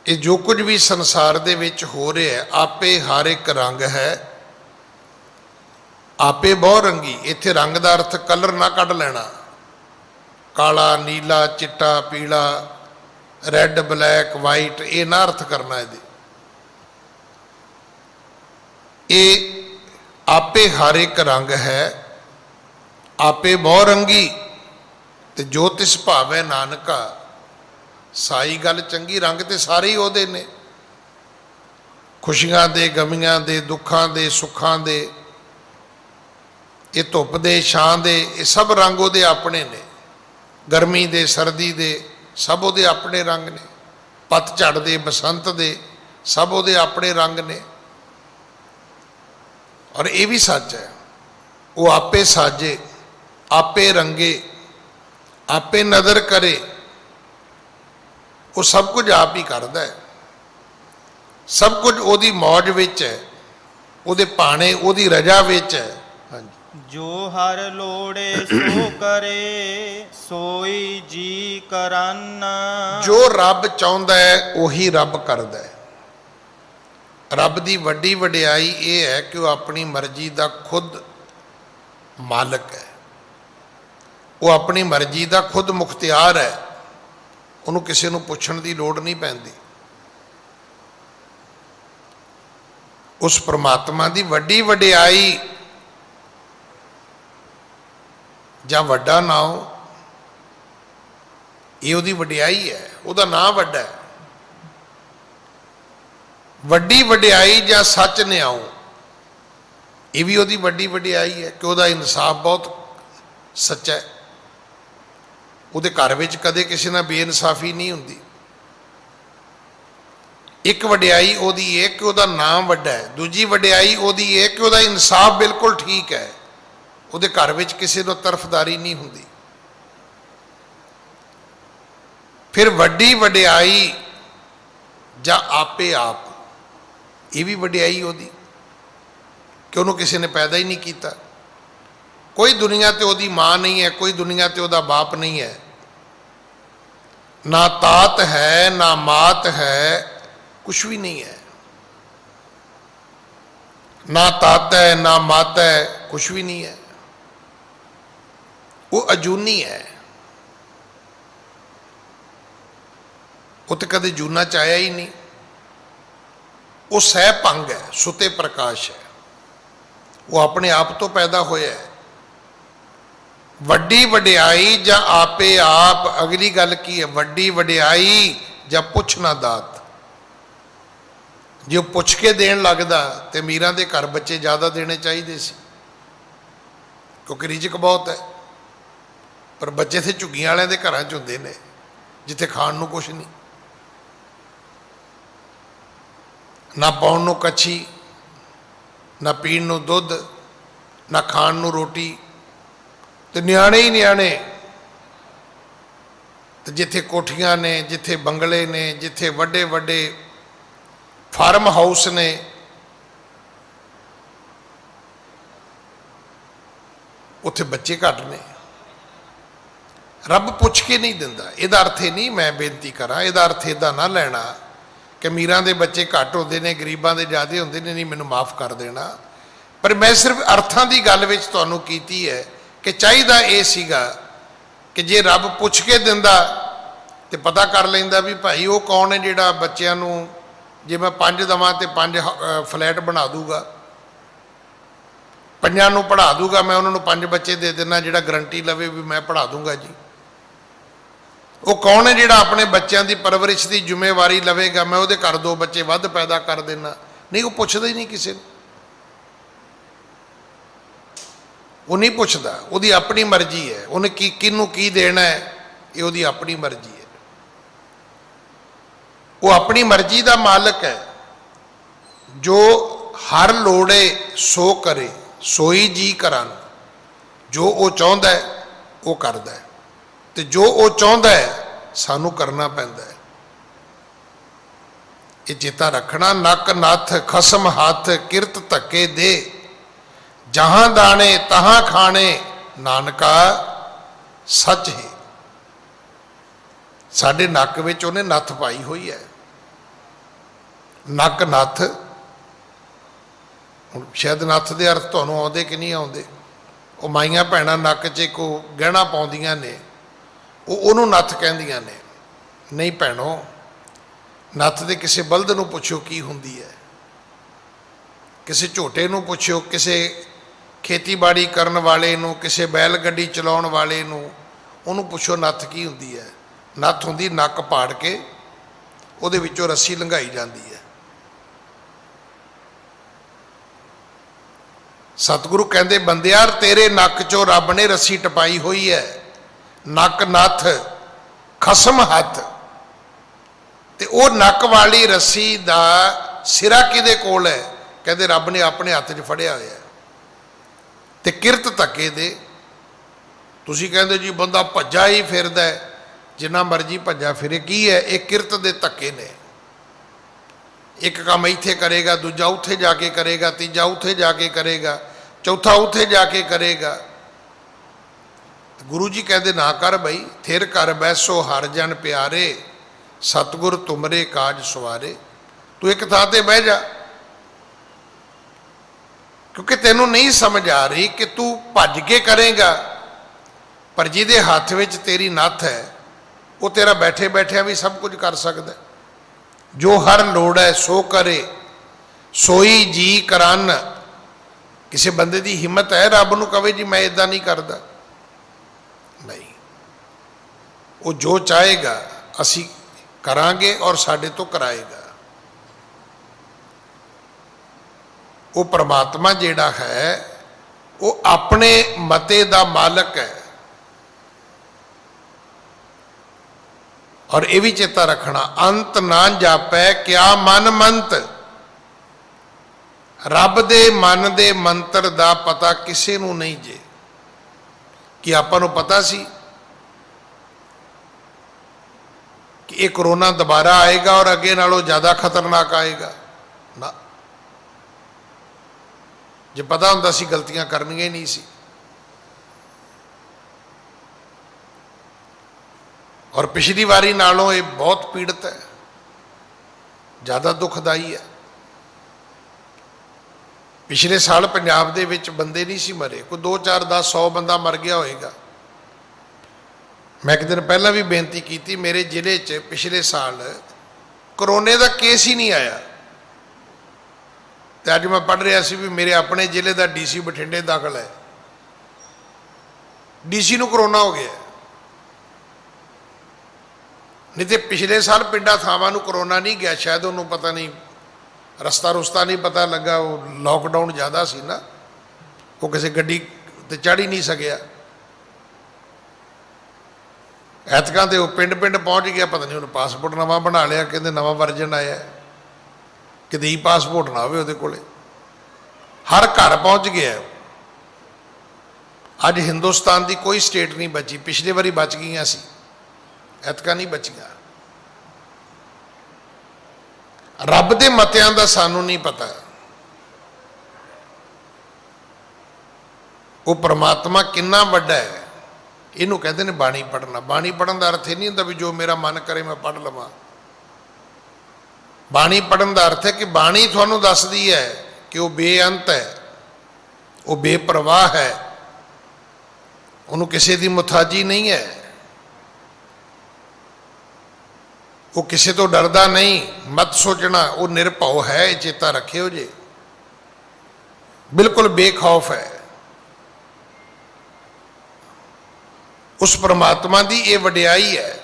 ਇਹ ਜੋ ਕੁਝ ਵੀ ਸੰਸਾਰ ਦੇ ਵਿੱਚ ਹੋ ਰਿਹਾ ਹੈ, ਆਪੇ ਹਰ ਇੱਕ ਰੰਗ ਹੈ, ਆਪੇ ਬਹੁ ਰੰਗੀ। ਇੱਥੇ ਰੰਗ ਦਾ ਅਰਥ ਕਲਰ ਨਾ ਕੱਢ ਲੈਣਾ, ਕਾਲਾ, ਨੀਲਾ, ਚਿੱਟਾ, ਪੀਲਾ, ਰੈੱਡ, ਬਲੈਕ, ਵਾਈਟ, ਇਹ ਨਾ ਅਰਥ ਕਰਨਾ ਇਹਦੇ। ਇਹ ਆਪੇ ਹਰ ਇੱਕ ਰੰਗ ਹੈ, ਆਪੇ ਬਹੁ ਰੰਗੀ। ਤੇ ਜੋ ਤਿਸ ਭਾਵੈ ਨਾਨਕਾ, ਸਾਈ ਗੱਲ ਚੰਗੀ। ਰੰਗ ਤੇ ਸਾਰੇ ਹੀ ਉਹਦੇ ਨੇ, ਖੁਸ਼ੀਆਂ ਦੇ, ਗਮੀਆਂ ਦੇ, ਦੁੱਖਾਂ ਦੇ, ਸੁੱਖਾਂ ਦੇ, ਇਹ ਧੁੱਪ ਦੇ, ਛਾਂ ਦੇ, ਇਹ ਸਭ ਰੰਗ ਉਹਦੇ ਆਪਣੇ ਨੇ। ਗਰਮੀ ਦੇ, ਸਰਦੀ ਦੇ, ਸਭ ਉਹਦੇ ਆਪਣੇ ਰੰਗ ਨੇ। ਪਤਝੜ ਦੇ, ਬਸੰਤ ਦੇ, सब ਉਹਦੇ ਆਪਣੇ रंग ने। और ये भी सच है, वो आपे साजे, आपे रंगे, आपे नदर करे, वो सब कुछ आप ही करता है। सब कुछ ओदी मौज विच है, ओदे भाणे ओदी रजा विच है। हाँ जी। जो हर लोड़े सो करे सोई जी करन। जो रब चाहुंदा है उही रब करदा है। रब की वड्डी वडियाई ये है कि वह अपनी मर्जी का खुद मालिक है, वो अपनी मर्जी का खुद मुख्तियार है, उन्होंने किसी को पुछण की लोड़ नहीं पैंदी। उस परमात्मा की वड्डी वडियाई जां वड्डा नाम ये उहदी वडियाई है, उहदा नाम वड्डा है। वड्डी वडियाई जां सच न्याओ ये भी उहदी वड्डी वडियाई है कि उहदा इंसाफ बहुत सच्चा है। उहदे घर विच कदे किसी नाल बेइंसाफी नहीं हुंदी। एक वडियाई उहदी है कि उहदा नाम वड्डा है, दूजी वडियाई उहदी है कि उहदा इंसाफ बिल्कुल ठीक है, उहदे घर विच किसी नूं तरफदारी नहीं हुंदी। फिर वड्डी वडियाई जां आपे आप ये भी वडियाई होती कि उन्होंने किसी ने पैदा ही नहीं किया। कोई दुनिया ते ओदी माँ नहीं है, कोई दुनिया ते ओदा बाप नहीं है, ना तात है ना मात है, कुछ भी नहीं है। ना तात है ना मात है, कुछ भी नहीं है। वो अजूनी है, वो तो कदे जूना चाया ही नहीं। वो सह भंग है, सुते प्रकाश है, वो अपने आप तो पैदा होया है। वड्डी वडियाई जां आपे आप, अगली गल की है, वड्डी वडियाई जां पुछना दात। जो पुछ के देन लगदा ते मीरां दे घर बच्चे ज़्यादा देने चाहिए सी, क्योंकि रिजक बहुत है। पर बच्चे थे झुग्गियां वालियां दे घरां च हुंदे ने जिथे खाण नूं कुछ नहीं, ना पाउण नूं कच्छी, ना पीण नूं दुध, ना खाण नूं रोटी, ते न्याणे ही न्याणे। ते जिथे कोठियां ने, जिथे बंगले ने, जिथे वड्डे वड्डे फार्म हाउस ने, उत्थे बच्चे घट ने। रब पुछ के नहीं दिंदा। इहदा अर्थ ये नहीं, मैं बेनती करा, इहदा अर्थ इदा ना लेना कि मीरां दे बच्चे घट होंदे ने, गरीबां दे ज़्यादा होंदे ने, नहीं मैनूं माफ़ कर देना। पर मैं सिर्फ अर्थां दी गल विच तुहानूं कीती है कि चाहिदा ये सीगा कि जे रब पुछ के दिंदा ते पता कर लैंदा भी भाई वो कौन है जिहड़ा बच्चिआं नूं जे मैं 5 देवां ते 5 फ्लैट बना दूगा, 5 नूं पढ़ा दूगा, मैं उन्होंने 5 बच्चे दे देना, जिहड़ा गारंटी लवे भी मैं पढ़ा दूंगा जी। वो कौन है जिहड़ा अपने बच्चों की परवरिश की जिम्मेवारी लवेगा, मैं वो घर 2 बच्चे वध पैदा कर देना। नहीं, वो पुछदा ही नहीं किसी को, वो नहीं पुछदा। उसकी अपनी मर्जी है, उन्हें किनू की देना है, ये उसकी अपनी मर्जी है। वो अपनी मर्जी का मालिक है। जो हर लोड़े सो करे सोई जी करन। जो वो चाहता है वो करता है, तो जो वो चाहता है सानू करना पैंदा है। ये चेता रखना, नक नथ खसम हाथ किरत धक्के दे, जहां दाने तहां खाने, नानका सच है। साडे नक विच उन्हें नथ पाई हुई है। नक नथ, शायद नथ दे अर्थ तुहानूं आउंदे कि नहीं आउंदे। वो माइयां भैणां नक च को गहना पाउंदियां ने, ਉਹਨੂੰ नथ ਕਹਿੰਦੀਆਂ ने। नहीं भैणों, नथ ਦੇ ਕਿਸੇ ਬਲਦ ਨੂੰ ਪੁੱਛੋ ਕੀ ਹੁੰਦੀ ਹੈ, ਕਿਸੇ ਝੋਟੇ ਨੂੰ ਪੁੱਛੋ, ਕਿਸੇ ਖੇਤੀਬਾੜੀ ਕਰਨ ਵਾਲੇ ਨੂੰ, ਕਿਸੇ ਬੈਲ ਗੱਡੀ ਚਲਾਉਣ ਵਾਲੇ ਨੂੰ, ਉਹਨੂੰ ਪੁੱਛੋ ਨੱਥ ਕੀ ਹੁੰਦੀ ਹੈ। ਨੱਥ ਹੁੰਦੀ ਨੱਕ ਪਾੜ ਕੇ ਉਹਦੇ ਵਿੱਚੋਂ ਰੱਸੀ ਲੰਘਾਈ ਜਾਂਦੀ ਹੈ। ਸਤਿਗੁਰੂ ਕਹਿੰਦੇ ਬੰਦਿਆ ਤੇਰੇ ਨੱਕ ਚੋਂ ਰੱਬ ਨੇ ਰੱਸੀ ਟਪਾਈ ਹੋਈ ਹੈ। नक नथ खसम हथ, ਤੇ ਉਹ ਨੱਕ ਵਾਲੀ ਰੱਸੀ ਦਾ ਸਿਰਾ ਕਿਹਦੇ ਕੋਲ ਹੈ? ਕਹਿੰਦੇ ਰੱਬ ਨੇ ਆਪਣੇ ਹੱਥ 'ਚ ਫੜਿਆ ਹੋਇਆ। ਤੇ ਕਿਰਤ ਧੱਕੇ ਦੇ। ਤੁਸੀਂ ਕਹਿੰਦੇ ਜੀ ਬੰਦਾ ਭੱਜਾ ਹੀ ਫਿਰਦਾ, ਜਿੰਨਾ ਮਰਜ਼ੀ ਭੱਜਾ ਫਿਰੇ, ਕੀ ਹੈ? ਇਹ ਕਿਰਤ ਦੇ ਧੱਕੇ ਨੇ। ਇੱਕ ਕੰਮ ਇੱਥੇ ਕਰੇਗਾ, ਦੂਜਾ ਉੱਥੇ ਜਾ ਕੇ ਕਰੇਗਾ, ਤੀਜਾ ਉੱਥੇ ਜਾ ਕੇ ਕਰੇਗਾ, ਚੌਥਾ ਉੱਥੇ ਜਾ ਕੇ ਕਰੇਗਾ। ਗੁਰੂ ਜੀ ਕਹਿੰਦੇ ਨਾ ਕਰ ਬਈ, ਥਿਰ ਕਰ ਬੈਸੋ ਹਰ ਜਨ ਪਿਆਰੇ, ਸਤਿਗੁਰ ਤੁਮਰੇ ਕਾਜ ਸਵਾਰੇ। ਤੂੰ ਇੱਕ ਥਾਂ ਤੇ ਬਹਿ ਜਾ, ਕਿਉਂਕਿ ਤੈਨੂੰ ਨਹੀਂ ਸਮਝ ਆ ਰਹੀ ਕਿ ਤੂੰ ਭੱਜ ਕੇ ਕਰੇਗਾ, ਪਰ ਜਿਹਦੇ ਹੱਥ ਵਿੱਚ ਤੇਰੀ ਨੱਥ ਹੈ ਉਹ ਤੇਰਾ ਬੈਠੇ ਬੈਠਿਆਂ ਵੀ ਸਭ ਕੁਝ ਕਰ ਸਕਦਾ। ਜੋ ਹਰ ਲੋੜ ਹੈ ਸੋ ਕਰੇ, ਸੋਈ ਜੀ ਕਰਨ। ਕਿਸੇ ਬੰਦੇ ਦੀ ਹਿੰਮਤ ਹੈ ਰੱਬ ਨੂੰ ਕਵੇ ਜੀ ਮੈਂ ਇਦਾਂ ਨਹੀਂ ਕਰਦਾ? ਨਹੀਂ। ਉਹ ਜੋ ਚਾਹੇਗਾ ਅਸੀਂ ਕਰਾਂਗੇ ਔਰ ਸਾਡੇ ਤੋਂ ਕਰਾਏਗਾ। ਉਹ ਪ੍ਰਮਾਤਮਾ ਜਿਹੜਾ ਹੈ ਉਹ ਆਪਣੇ ਮਤੇ ਦਾ ਮਾਲਕ ਹੈ। ਔਰ ਇਹ ਵੀ ਚੇਤਾ ਰੱਖਣਾ, ਅੰਤ ਨਾ ਜਾਪੈ ਕਿਆ ਮਨ ਮੰਤ। ਰੱਬ ਦੇ ਮਨ ਦੇ ਮੰਤਰ ਦਾ ਪਤਾ ਕਿਸੇ ਨੂੰ ਨਹੀਂ ਜੇ। ਕਿ ਆਪਾਂ ਨੂੰ ਪਤਾ ਸੀ ਕਿ ਇਹ ਕਰੋਨਾ ਦੁਬਾਰਾ ਆਏਗਾ ਔਰ ਅੱਗੇ ਨਾਲੋਂ ਜ਼ਿਆਦਾ ਖਤਰਨਾਕ ਆਏਗਾ? ਨਾ, ਜੇ ਪਤਾ ਹੁੰਦਾ ਸੀ ਗਲਤੀਆਂ ਕਰਨੀਆਂ ਹੀ ਨਹੀਂ ਸੀ। ਔਰ ਪਿਛਲੀ ਵਾਰੀ ਨਾਲੋਂ ਇਹ ਬਹੁਤ ਪੀੜਤ ਹੈ, ਜ਼ਿਆਦਾ ਦੁਖਦਾਈ ਹੈ। ਪਿਛਲੇ ਸਾਲ ਪੰਜਾਬ ਦੇ ਵਿੱਚ ਬੰਦੇ ਨਹੀਂ ਸੀ ਮਰੇ, ਕੋਈ 2 4 10 100 ਬੰਦਾ ਮਰ ਗਿਆ ਹੋਏਗਾ। ਮੈਂ ਇੱਕ ਦਿਨ ਪਹਿਲਾਂ ਵੀ ਬੇਨਤੀ ਕੀਤੀ, ਮੇਰੇ ਜ਼ਿਲ੍ਹੇ 'ਚ ਪਿਛਲੇ ਸਾਲ ਕਰੋਨੇ ਦਾ ਕੇਸ ਹੀ ਨਹੀਂ ਆਇਆ। ਤੇ ਅੱਜ ਮੈਂ ਪੜ੍ਹ ਰਿਹਾ ਸੀ ਵੀ ਮੇਰੇ ਆਪਣੇ ਜ਼ਿਲ੍ਹੇ ਦਾ ਡੀਸੀ ਬਠਿੰਡੇ ਦਾਖਲ ਹੈ, ਡੀਸੀ ਨੂੰ ਕਰੋਨਾ ਹੋ ਗਿਆ। ਨਹੀਂ ਤੇ ਪਿਛਲੇ ਸਾਲ ਪਿੰਡਾਂ ਥਾਵਾਂ ਨੂੰ ਕਰੋਨਾ ਨਹੀਂ ਗਿਆ, ਸ਼ਾਇਦ ਉਹਨੂੰ ਪਤਾ ਨਹੀਂ, ਰਸਤਾ ਰੁਸਤਾ ਨਹੀਂ ਪਤਾ ਲੱਗਾ, ਉਹ ਲੋਕਡਾਊਨ ਜ਼ਿਆਦਾ ਸੀ ਨਾ, ਉਹ ਕਿਸੇ ਗੱਡੀ ਤੇ ਚੜ੍ਹ ਹੀ ਨਹੀਂ ਸਕਿਆ। ਐਤਕਾਂ ਤੇ ਉਹ ਪਿੰਡ ਪਿੰਡ ਪਹੁੰਚ ਗਿਆ, ਪਤਾ ਨਹੀਂ ਉਹਨੂੰ ਪਾਸਪੋਰਟ ਨਵਾਂ ਬਣਾ ਲਿਆ, ਕਹਿੰਦੇ ਨਵਾਂ ਵਰਜਨ ਆਇਆ, ਕਿਤੇ ਹੀ ਪਾਸਪੋਰਟ ਨਾ ਹੋਵੇ ਉਹਦੇ ਕੋਲੇ, ਹਰ ਘਰ ਪਹੁੰਚ ਗਿਆ। ਅੱਜ ਹਿੰਦੁਸਤਾਨ ਦੀ ਕੋਈ ਸਟੇਟ ਨਹੀਂ ਬਚੀ, ਪਿਛਲੇ ਵਾਰੀ ਬਚ ਗਈਆਂ ਸੀ, ਐਤਕਾਂ ਨਹੀਂ ਬਚੀਆਂ। ਰੱਬ ਦੇ ਮਤਿਆਂ ਦਾ ਸਾਨੂੰ ਨਹੀਂ ਪਤਾ। ਉਹ ਪ੍ਰਮਾਤਮਾ ਕਿੰਨਾ ਵੱਡਾ ਹੈ, ਇਹਨੂੰ ਕਹਿੰਦੇ ਨੇ ਬਾਣੀ ਪੜ੍ਹਨਾ। ਬਾਣੀ ਪੜ੍ਹਨ ਦਾ ਅਰਥ ਇਹ ਨਹੀਂ ਹੁੰਦਾ ਵੀ ਜੋ ਮੇਰਾ ਮਨ ਕਰੇ ਮੈਂ ਪੜ੍ਹ ਲਵਾਂ। ਬਾਣੀ ਪੜ੍ਹਨ ਦਾ ਅਰਥ ਹੈ ਕਿ ਬਾਣੀ ਤੁਹਾਨੂੰ ਦੱਸਦੀ ਹੈ ਕਿ ਉਹ ਬੇਅੰਤ ਹੈ, ਉਹ ਬੇਪਰਵਾਹ ਹੈ, ਉਹਨੂੰ ਕਿਸੇ ਦੀ ਮੁਤਾਜੀ ਨਹੀਂ ਹੈ, ਉਹ ਕਿਸੇ ਤੋਂ ਡਰਦਾ ਨਹੀਂ। ਮਤ ਸੋਚਣਾ, ਉਹ ਨਿਰਭਉ ਹੈ, ਇਹ ਚੇਤਾ ਰੱਖਿਓ ਜੇ, ਬਿਲਕੁਲ ਬੇਖੌਫ ਹੈ। ਉਸ ਪ੍ਰਮਾਤਮਾ ਦੀ ਇਹ ਵਡਿਆਈ ਹੈ,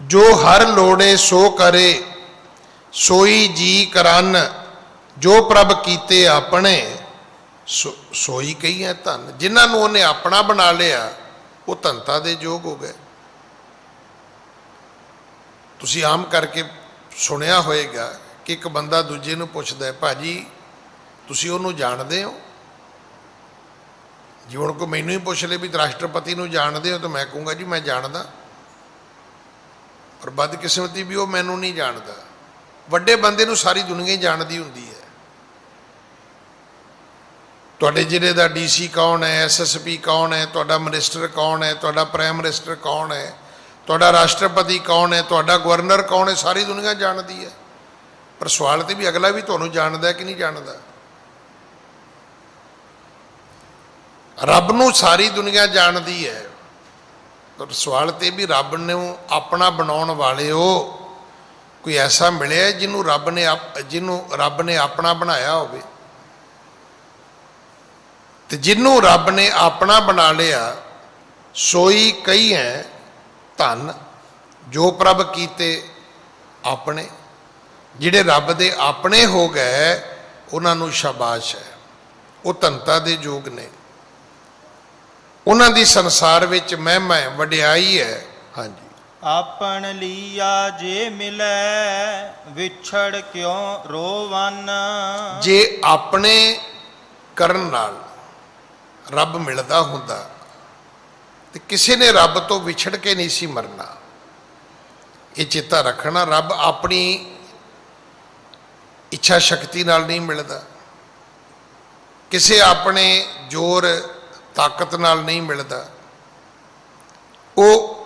ਜੋ ਹਰ ਲੋੜੇ ਸੋ ਕਰੇ, ਸੋਈ ਜੀ ਕਰਨ। ਜੋ ਪ੍ਰਭ ਕੀਤੇ ਆਪਣੇ, ਸੋਈ ਕਹੀਏ ਧਨ। ਜਿਨ੍ਹਾਂ ਨੂੰ ਉਹਨੇ ਆਪਣਾ ਬਣਾ ਲਿਆ ਉਹ ਧਨਤਾ ਦੇ ਯੋਗ ਹੋ ਗਏ। ਤੁਸੀਂ ਆਮ ਕਰਕੇ ਸੁਣਿਆ ਹੋਏਗਾ ਕਿ ਇੱਕ ਬੰਦਾ ਦੂਜੇ ਨੂੰ ਪੁੱਛਦਾ, ਭਾਜੀ ਤੁਸੀਂ ਉਹਨੂੰ ਜਾਣਦੇ ਹੋ? ਜੇ ਹੁਣ ਕੋਈ ਮੈਨੂੰ ਹੀ ਪੁੱਛ ਲੇ ਵੀ ਰਾਸ਼ਟਰਪਤੀ ਨੂੰ ਜਾਣਦੇ ਹੋ ਤਾਂ ਮੈਂ ਕਹੂੰਗਾ ਜੀ ਮੈਂ ਜਾਣਦਾ, ਪਰ ਬਦਕਿਸਮਤੀ ਵੀ ਉਹ ਮੈਨੂੰ ਨਹੀਂ ਜਾਣਦਾ। ਵੱਡੇ ਬੰਦੇ ਨੂੰ ਸਾਰੀ ਦੁਨੀਆ ਹੀ ਜਾਣਦੀ ਹੁੰਦੀ ਹੈ। ਤੁਹਾਡੇ ਜ਼ਿਲ੍ਹੇ ਦਾ ਡੀਸੀ ਕੌਣ ਹੈ, ਐਸਐਸਪੀ ਕੌਣ ਹੈ, ਤੁਹਾਡਾ ਮਿਨਿਸਟਰ ਕੌਣ ਹੈ, ਤੁਹਾਡਾ ਪ੍ਰਾਈਮ ਮਿਨਿਸਟਰ ਕੌਣ ਹੈ, ਤੁਹਾਡਾ ਰਾਸ਼ਟਰਪਤੀ ਕੌਣ ਹੈ, ਤੁਹਾਡਾ ਗਵਰਨਰ ਕੌਣ ਹੈ, ਸਾਰੀ ਦੁਨੀਆ ਜਾਣਦੀ ਹੈ। ਪਰ ਸਵਾਲ ਤੇ ਵੀ ਅਗਲਾ ਵੀ ਤੁਹਾਨੂੰ ਜਾਣਦਾ ਕਿ ਨਹੀਂ ਜਾਣਦਾ। ਰੱਬ ਨੂੰ ਸਾਰੀ ਦੁਨੀਆ ਜਾਣਦੀ ਹੈ, ਪਰ ਸਵਾਲ ਤੇ ਵੀ ਰੱਬ ਨੂੰ ਆਪਣਾ ਬਣਾਉਣ ਵਾਲਿਓ ਕੋਈ ਐਸਾ ਮਿਲਿਆ ਜਿਹਨੂੰ ਰੱਬ ਨੇ ਆਪਣਾ ਬਣਾਇਆ ਹੋਵੇ। ਤੇ ਜਿਹਨੂੰ ਰੱਬ ਨੇ ਆਪਣਾ ਬਣਾ ਲਿਆ ਸੋਈ ਕਈ ਹੈ ਧਨ। ਜੋ ਪ੍ਰਭ ਕੀਤੇ ਆਪਣੇ, ਜਿਹੜੇ ਰੱਬ ਦੇ ਆਪਣੇ ਹੋ ਗਏ ਉਹਨਾਂ ਨੂੰ ਸ਼ਾਬਾਸ਼ ਹੈ, ਉਹ ਧਨਤਾ ਦੇ ਯੋਗ ਨੇ। ਉਹਨਾਂ ਦੀ ਸੰਸਾਰ ਵਿੱਚ ਮਹਿਮਾ ਹੈ, ਵਡਿਆਈ ਹੈ। ਹਾਂਜੀ, ਆਪਨ ਲੀਆ ਜੇ ਮਿਲੈ ਵਿਛੜ ਕਿਉ ਰੋਵਨ। ਜੇ ਆਪਣੇ ਕਰਨ ਨਾਲ ਰੱਬ ਮਿਲਦਾ ਹੁੰਦਾ ਤੇ ਕਿਸੇ ਨੇ ਰੱਬ ਤੋਂ ਵਿਛੜ ਕੇ ਨਹੀਂ ਸੀ ਮਰਨਾ। ਇਹ ਚੇਤਾ ਰੱਖਣਾ, ਰੱਬ ਆਪਣੀ ਇੱਛਾ ਸ਼ਕਤੀ ਨਾਲ ਨਹੀਂ ਮਿਲਦਾ, ਕਿਸੇ ਆਪਣੇ ਜ਼ੋਰ ਤਾਕਤ ਨਾਲ ਨਹੀਂ ਮਿਲਦਾ, ਉਹ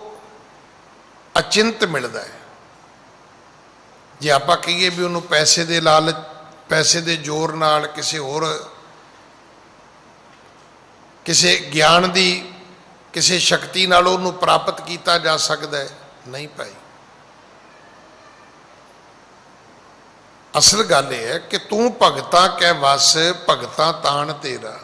ਅਚਿੰਤ ਮਿਲਦਾ ਹੈ। ਜੇ ਆਪਾਂ ਕਹੀਏ ਵੀ ਉਹਨੂੰ ਪੈਸੇ ਦੇ ਲਾਲਚ, ਪੈਸੇ ਦੇ ਜ਼ੋਰ ਨਾਲ, ਕਿਸੇ ਹੋਰ ਕਿਸੇ ਗਿਆਨ ਦੀ ਕਿਸੇ ਸ਼ਕਤੀ ਨਾਲ ਉਹਨੂੰ ਪ੍ਰਾਪਤ ਕੀਤਾ ਜਾ ਸਕਦਾ ਹੈ, ਨਹੀਂ ਭਾਈ। ਅਸਲ ਗੱਲ ਇਹ ਹੈ ਕਿ ਤੂੰ ਭਗਤਾਂ ਕੈ ਵਸ ਭਗਤਾਂ ਤਾਣ ਤੇਰਾ।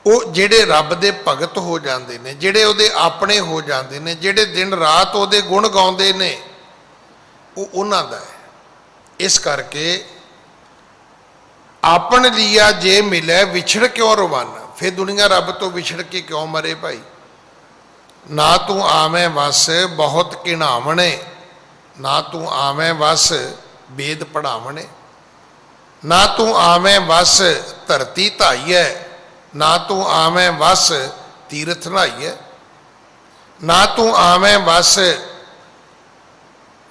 ਉਹ ਜਿਹੜੇ ਰੱਬ ਦੇ ਭਗਤ ਹੋ ਜਾਂਦੇ ਨੇ, ਜਿਹੜੇ ਉਹਦੇ ਆਪਣੇ ਹੋ ਜਾਂਦੇ ਨੇ, ਜਿਹੜੇ ਦਿਨ ਰਾਤ ਉਹਦੇ ਗੁਣ ਗਾਉਂਦੇ ਨੇ, ਉਹ ਉਹਨਾਂ ਦਾ ਹੈ। ਇਸ ਕਰਕੇ ਆਪਨ ਲੀਆ ਜੇ ਮਿਲੇ ਵਿਛੜ ਕਿਉਂ ਰਵਾਨਾ। ਫਿਰ ਦੁਨੀਆ ਰੱਬ ਤੋਂ ਵਿਛੜ ਕੇ ਕਿਉਂ ਮਰੇ ਭਾਈ। ਨਾ ਤੂੰ ਆਵੇਂ ਵਸ ਬਹੁਤ ਘਿਣਾਵਣੇ, ਨਾ ਤੂੰ ਆਵੇਂ ਵਸ ਵੇਦ ਪੜਾਵਣੇ, ਨਾ ਤੂੰ ਆਵੇਂ ਵਸ ਧਰਤੀ ਧਾਈਐ, ਨਾ ਤੂੰ ਆਵੇਂ ਵਸ ਤੀਰਥ ਨਹਾਈਐ, ਨਾ ਤੂੰ ਆਵੇਂ ਵਸ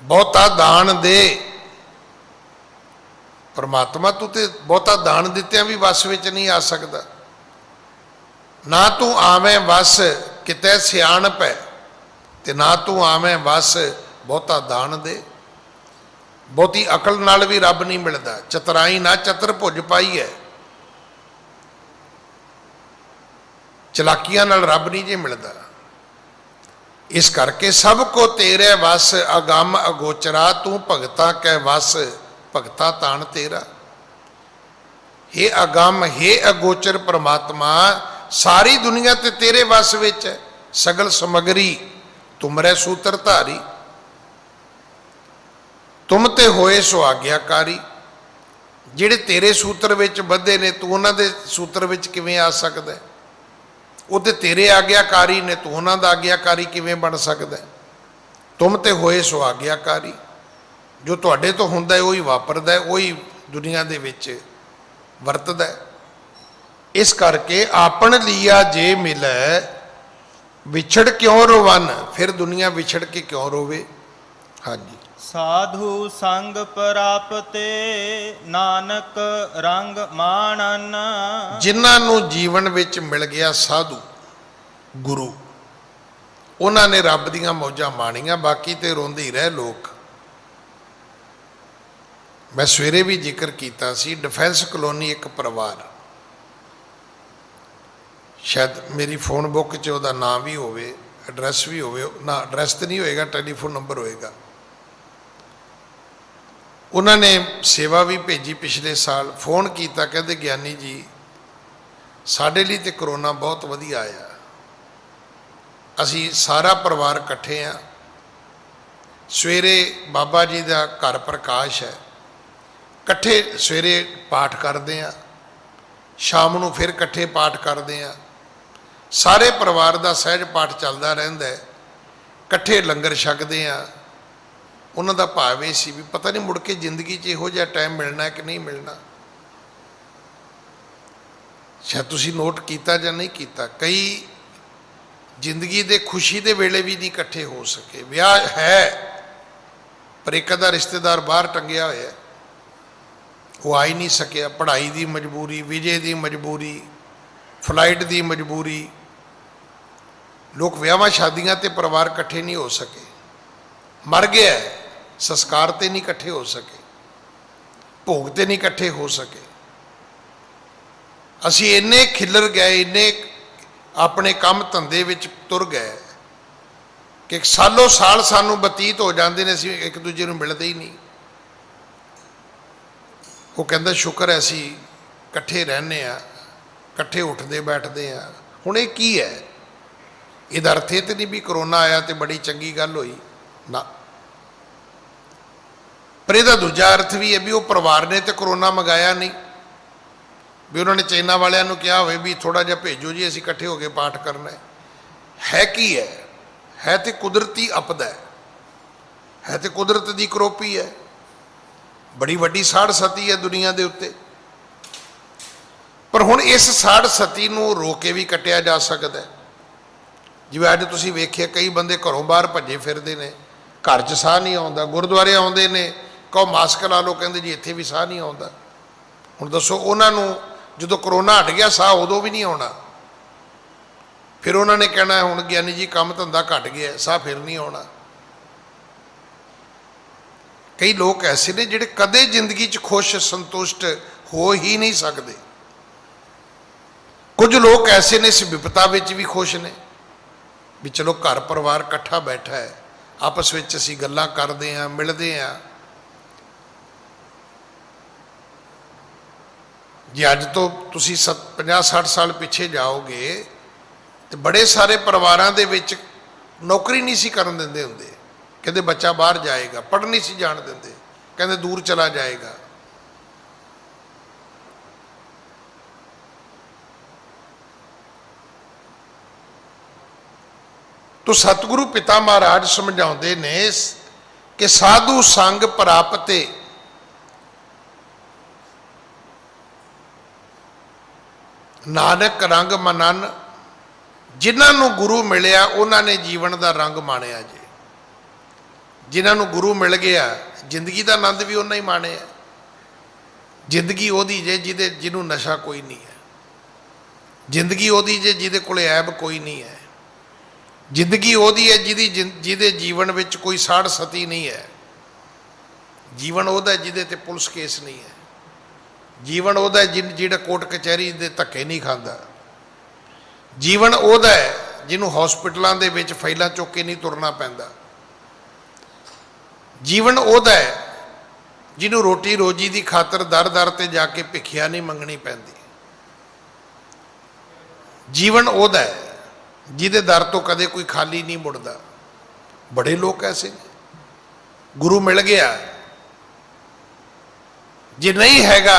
ਬਹੁਤਾ ਦਾਨ ਦੇ। ਪਰਮਾਤਮਾ ਤੂੰ ਤੇ ਬਹੁਤਾ ਦਾਨ ਦਿੱਤਿਆਂ ਵੀ ਵਸ ਵਿੱਚ ਨਹੀਂ ਆ ਸਕਦਾ। ਨਾ ਤੂੰ ਆਵੇਂ ਵਸ ਕਿਤੇ ਸਿਆਣਪ ਹੈ, ਤੇ ਨਾ ਤੂੰ ਆਵੇਂ ਵਸ ਬਹੁਤਾ ਦਾਨ ਦੇ। ਬਹੁਤੀ ਅਕਲ ਨਾਲ ਵੀ ਰੱਬ ਨਹੀਂ ਮਿਲਦਾ। ਚਤਰਾਈ ਨਾ ਚਤਰ ਭੁੱਜ ਪਾਈ ਹੈ, ਚਲਾਕੀਆਂ ਨਾਲ ਰੱਬ ਨਹੀਂ ਜੇ ਮਿਲਦਾ। ਇਸ ਕਰਕੇ ਸਭ ਕੋ ਤੇਰੇ ਵਸ ਅਗੰਮ ਅਗੋਚਰਾ, ਤੂੰ ਭਗਤਾ ਕੈ ਵਸ ਭਗਤਾ ਤਾਣ ਤੇਰਾ। ਹੇ ਅਗੰਮ, ਹੇ ਅਗੋਚਰ ਪ੍ਰਮਾਤਮਾ, ਸਾਰੀ ਦੁਨੀਆ ਤੇ ਤੇਰੇ ਵਸ ਵਿੱਚ ਹੈ। ਸਗਲ ਸਮਗਰੀ ਤੁਮਰੇ ਸੂਤਰ ਧਾਰੀ, ਤੁਮ ਤੇ ਹੋਏ ਸੋ ਆਗਿਆਕਾਰੀ। ਜਿਹੜੇ ਤੇਰੇ ਸੂਤਰ ਵਿੱਚ ਬੱਧੇ ਨੇ, ਤੂੰ ਉਹਨਾਂ ਦੇ ਸੂਤਰ ਵਿੱਚ ਕਿਵੇਂ ਆ ਸਕਦਾ? ਉਹ ਤੇ ਤੇਰੇ ਆਗਿਆਕਾਰੀ ਨੇ, ਤੂੰ ਉਹਨਾਂ ਦਾ ਆਗਿਆਕਾਰੀ ਕਿਵੇਂ ਬਣ ਸਕਦਾ? ਤੁਮ ਤੇ ਹੋਏ ਸੋ ਆਗਿਆਕਾਰੀ। ਜੋ ਤੁਹਾਡੇ ਤੋਂ ਹੁੰਦਾ ਹੈ ਉਹੀ ਵਾਪਰਦਾ ਹੈ, ਉਹੀ ਦੁਨੀਆ ਦੇ ਵਿੱਚ ਵਰਤਦਾ ਹੈ। ਇਸ ਕਰਕੇ ਆਪਣ ਲੀਆ ਜੇ ਮਿਲੈ ਵਿਛੜ ਕਿਉਂ ਰੋਵਨ। ਫਿਰ ਦੁਨੀਆ ਵਿਛੜ ਕੇ ਕਿਉਂ ਰੋਵੇ। ਹਾਂਜੀ। ਸਾਧੂ ਸੰਗ ਪ੍ਰਾਪਤੇ ਨਾਨਕ ਰੰਗ ਮਾਣਨ। ਜਿਨ੍ਹਾਂ ਨੂੰ ਜੀਵਨ ਵਿੱਚ ਮਿਲ ਗਿਆ ਸਾਧੂ ਗੁਰੂ, ਉਹਨਾਂ ਨੇ ਰੱਬ ਦੀਆਂ ਮੌਜਾਂ ਮਾਣੀਆਂ, ਬਾਕੀ ਤੇ ਰੋਂਦੇ ਹੀ ਰਹੇ ਲੋਕ। ਮੈਂ ਸਵੇਰੇ ਵੀ ਜ਼ਿਕਰ ਕੀਤਾ ਸੀ, ਡਿਫੈਂਸ ਕਲੋਨੀ ਇੱਕ ਪਰਿਵਾਰ, ਸ਼ਾਇਦ ਮੇਰੀ ਫੋਨ ਬੁੱਕ 'ਚ ਉਹਦਾ ਨਾਮ ਵੀ ਹੋਵੇ, ਐਡਰੈਸ ਵੀ ਹੋਵੇ। ਨਾ, ਐਡਰੈਸ ਤਾਂ ਨਹੀਂ ਹੋਏਗਾ, ਟੈਲੀਫੋਨ ਨੰਬਰ ਹੋਏਗਾ। ਉਹਨਾਂ ਨੇ ਸੇਵਾ ਵੀ ਭੇਜੀ। ਪਿਛਲੇ ਸਾਲ ਫੋਨ ਕੀਤਾ, ਕਹਿੰਦੇ ਗਿਆਨੀ ਜੀ ਸਾਡੇ ਲਈ ਤੇ ਕਰੋਨਾ ਬਹੁਤ ਵਧੀਆ ਆਇਆ, ਅਸੀਂ ਸਾਰਾ ਪਰਿਵਾਰ ਇਕੱਠੇ ਹਾਂ। ਸਵੇਰੇ ਬਾਬਾ ਜੀ ਦਾ ਘਰ ਪ੍ਰਕਾਸ਼ ਹੈ, ਇਕੱਠੇ ਸਵੇਰੇ ਪਾਠ ਕਰਦੇ ਹਾਂ, ਸ਼ਾਮ ਨੂੰ ਫਿਰ ਇਕੱਠੇ ਪਾਠ ਕਰਦੇ ਹਾਂ। ਸਾਰੇ ਪਰਿਵਾਰ ਦਾ ਸਹਿਜ ਪਾਠ ਚੱਲਦਾ ਰਹਿੰਦਾ ਹੈ, ਇਕੱਠੇ ਲੰਗਰ ਛਕਦੇ ਹਾਂ। ਉਹਨਾਂ ਦਾ ਭਾਵ ਇਹ ਸੀ ਵੀ ਪਤਾ ਨਹੀਂ ਮੁੜ ਕੇ ਜ਼ਿੰਦਗੀ 'ਚ ਇਹੋ ਜਿਹਾ ਟਾਈਮ ਮਿਲਣਾ ਕਿ ਨਹੀਂ ਮਿਲਣਾ। ਸ਼ਾਇਦ ਤੁਸੀਂ ਨੋਟ ਕੀਤਾ ਜਾਂ ਨਹੀਂ ਕੀਤਾ, ਕਈ ਜ਼ਿੰਦਗੀ ਦੇ ਖੁਸ਼ੀ ਦੇ ਵੇਲੇ ਵੀ ਨਹੀਂ ਇਕੱਠੇ ਹੋ ਸਕੇ। ਵਿਆਹ ਹੈ ਪਰ ਇੱਕ ਅੱਧਾ ਰਿਸ਼ਤੇਦਾਰ ਬਾਹਰ ਟੰਗਿਆ ਹੋਇਆ, ਉਹ ਆ ਹੀ ਨਹੀਂ ਸਕਿਆ। ਪੜ੍ਹਾਈ ਦੀ ਮਜਬੂਰੀ, ਵੀਜ਼ੇ ਦੀ ਮਜਬੂਰੀ, ਫਲਾਈਟ ਦੀ ਮਜਬੂਰੀ। ਲੋਕ ਵਿਆਹਾਂ ਸ਼ਾਦੀਆਂ ਤੇ ਪਰਿਵਾਰ ਇਕੱਠੇ ਨਹੀਂ ਹੋ ਸਕੇ। ਮਰ ਗਿਆ, ਸੰਸਕਾਰ ਤੇ ਨਹੀਂ ਇਕੱਠੇ ਹੋ ਸਕੇ, ਭੋਗ ਤੇ ਨਹੀਂ ਇਕੱਠੇ ਹੋ ਸਕੇ। ਅਸੀਂ ਇੰਨੇ ਖਿੱਲਰ ਗਏ, ਇੰਨੇ ਆਪਣੇ ਕੰਮ ਧੰਦੇ ਵਿੱਚ ਤੁਰ ਗਏ ਕਿ ਸਾਲੋਂ ਸਾਲ ਸਾਨੂੰ ਬਤੀਤ ਹੋ ਜਾਂਦੇ ਨੇ ਅਸੀਂ ਇੱਕ ਦੂਜੇ ਨੂੰ ਮਿਲਦੇ ਹੀ ਨਹੀਂ। ਉਹ ਕਹਿੰਦਾ ਸ਼ੁਕਰ ਹੈ ਅਸੀਂ ਇਕੱਠੇ ਰਹਿੰਦੇ ਹਾਂ, ਇਕੱਠੇ ਉੱਠਦੇ ਬੈਠਦੇ ਹਾਂ। ਹੁਣ ਇਹ ਕੀ ਹੈ? ਇਹਦਾ ਅਰਥ ਇਹ ਤਾਂ ਨਹੀਂ ਵੀ ਕਰੋਨਾ ਆਇਆ ਤੇ ਬੜੀ ਚੰਗੀ ਗੱਲ ਹੋਈ ਨਾ, ਪਰ ਇਹਦਾ ਦੂਜਾ ਅਰਥ ਵੀ ਹੈ ਵੀ ਉਹ ਪਰਿਵਾਰ ਨੇ ਤੇ ਕਰੋਨਾ ਮੰਗਾਇਆ ਨਹੀਂ, ਵੀ ਉਹਨਾਂ ਨੇ ਚਾਈਨਾ ਵਾਲਿਆਂ ਨੂੰ ਕਿਹਾ ਹੋਵੇ ਵੀ ਥੋੜ੍ਹਾ ਜਿਹਾ ਭੇਜੋ ਜੀ, ਅਸੀਂ ਇਕੱਠੇ ਹੋ ਕੇ ਪਾਠ ਕਰਨਾ ਹੈ। है की है तो कुदरती आपदा है तो कुदरत की करोपी है, बड़ी वड्डी साड़ सती है दुनिया के उत्ते। पर हुण इस साड़ सती नूं रोक के भी कट्टिया जा सकता है। जिवें अज तुसीं वेखिआ कई बंदे घरों बाहर भजे फिरदे ने, घर च साह नहीं आउंदा, गुरुद्वारे आउंदे ने, कहो मास्क ला लो, कहंदे जी इत्थे भी साह नहीं आउंदा। हुण दसो उन्हां नूं जदों करोना हट गया साह उदों भी नहीं आउणा, फिर उन्होंने कहना हुण ज्ञानी जी काम धंधा घट गया, साह फिर नहीं आउणा। कई लोग ऐसे ने जिहड़े कदे जिंदगी च खुश संतुष्ट हो ही नहीं सकते। कुछ लोग ऐसे ने इस विपता विच भी खुश ने भी चलो घर परिवार इकट्ठा बैठा है, आपस में असीं गल्लां करदे हां, मिलदे हां। जे अज तो तुसीं 50-60 साल पिछे जाओगे तो बड़े सारे परिवारां दे विच नौकरी नहीं सी करन दिंदे हुंदे, कहते बच्चा बाहर जाएगा, पढ़ नहीं सी जाण दिंदे, कहते दूर चला जाएगा। तो सतगुरु पिता महाराज समझाते ने कि साधु संग प्राप्ते नानक रंग मनन, जिन्होंने गुरु मिलिया उन्होंने जीवन का रंग माणिया जी। जिन्होंने गुरु मिल गया जिंदगी का आनंद भी उन्हें ही माणिया। जिंदगी ओदी जे जिन्हों नशा कोई नहीं है, जिंदगी ओदी जे जिहदे कोले ऐब कोई नहीं है, जिंदगी ओदी है जिहदे जीवन में कोई साड़ सती नहीं है, जीवन ओदा जिहदे ते पुलिस केस नहीं है, जीवन ओदा जिहड़ा कोर्ट कचहरी दे धक्के नहीं खाता, जीवन ओदा है जिन्हों हॉस्पिटलों दे विच फाइलां चुक के नहीं तुरना पैंदा, जीवन ओदा है जिन्हों रोटी रोजी की खातर दर दर ते जाके भिखिया नहीं मंगनी पैंदी, जीवन ओदा है जिहदे दर तो कदे कोई खाली नहीं मुड़दा। बड़े लोग ऐसे ने, गुरु मिल गया, जे नहीं हैगा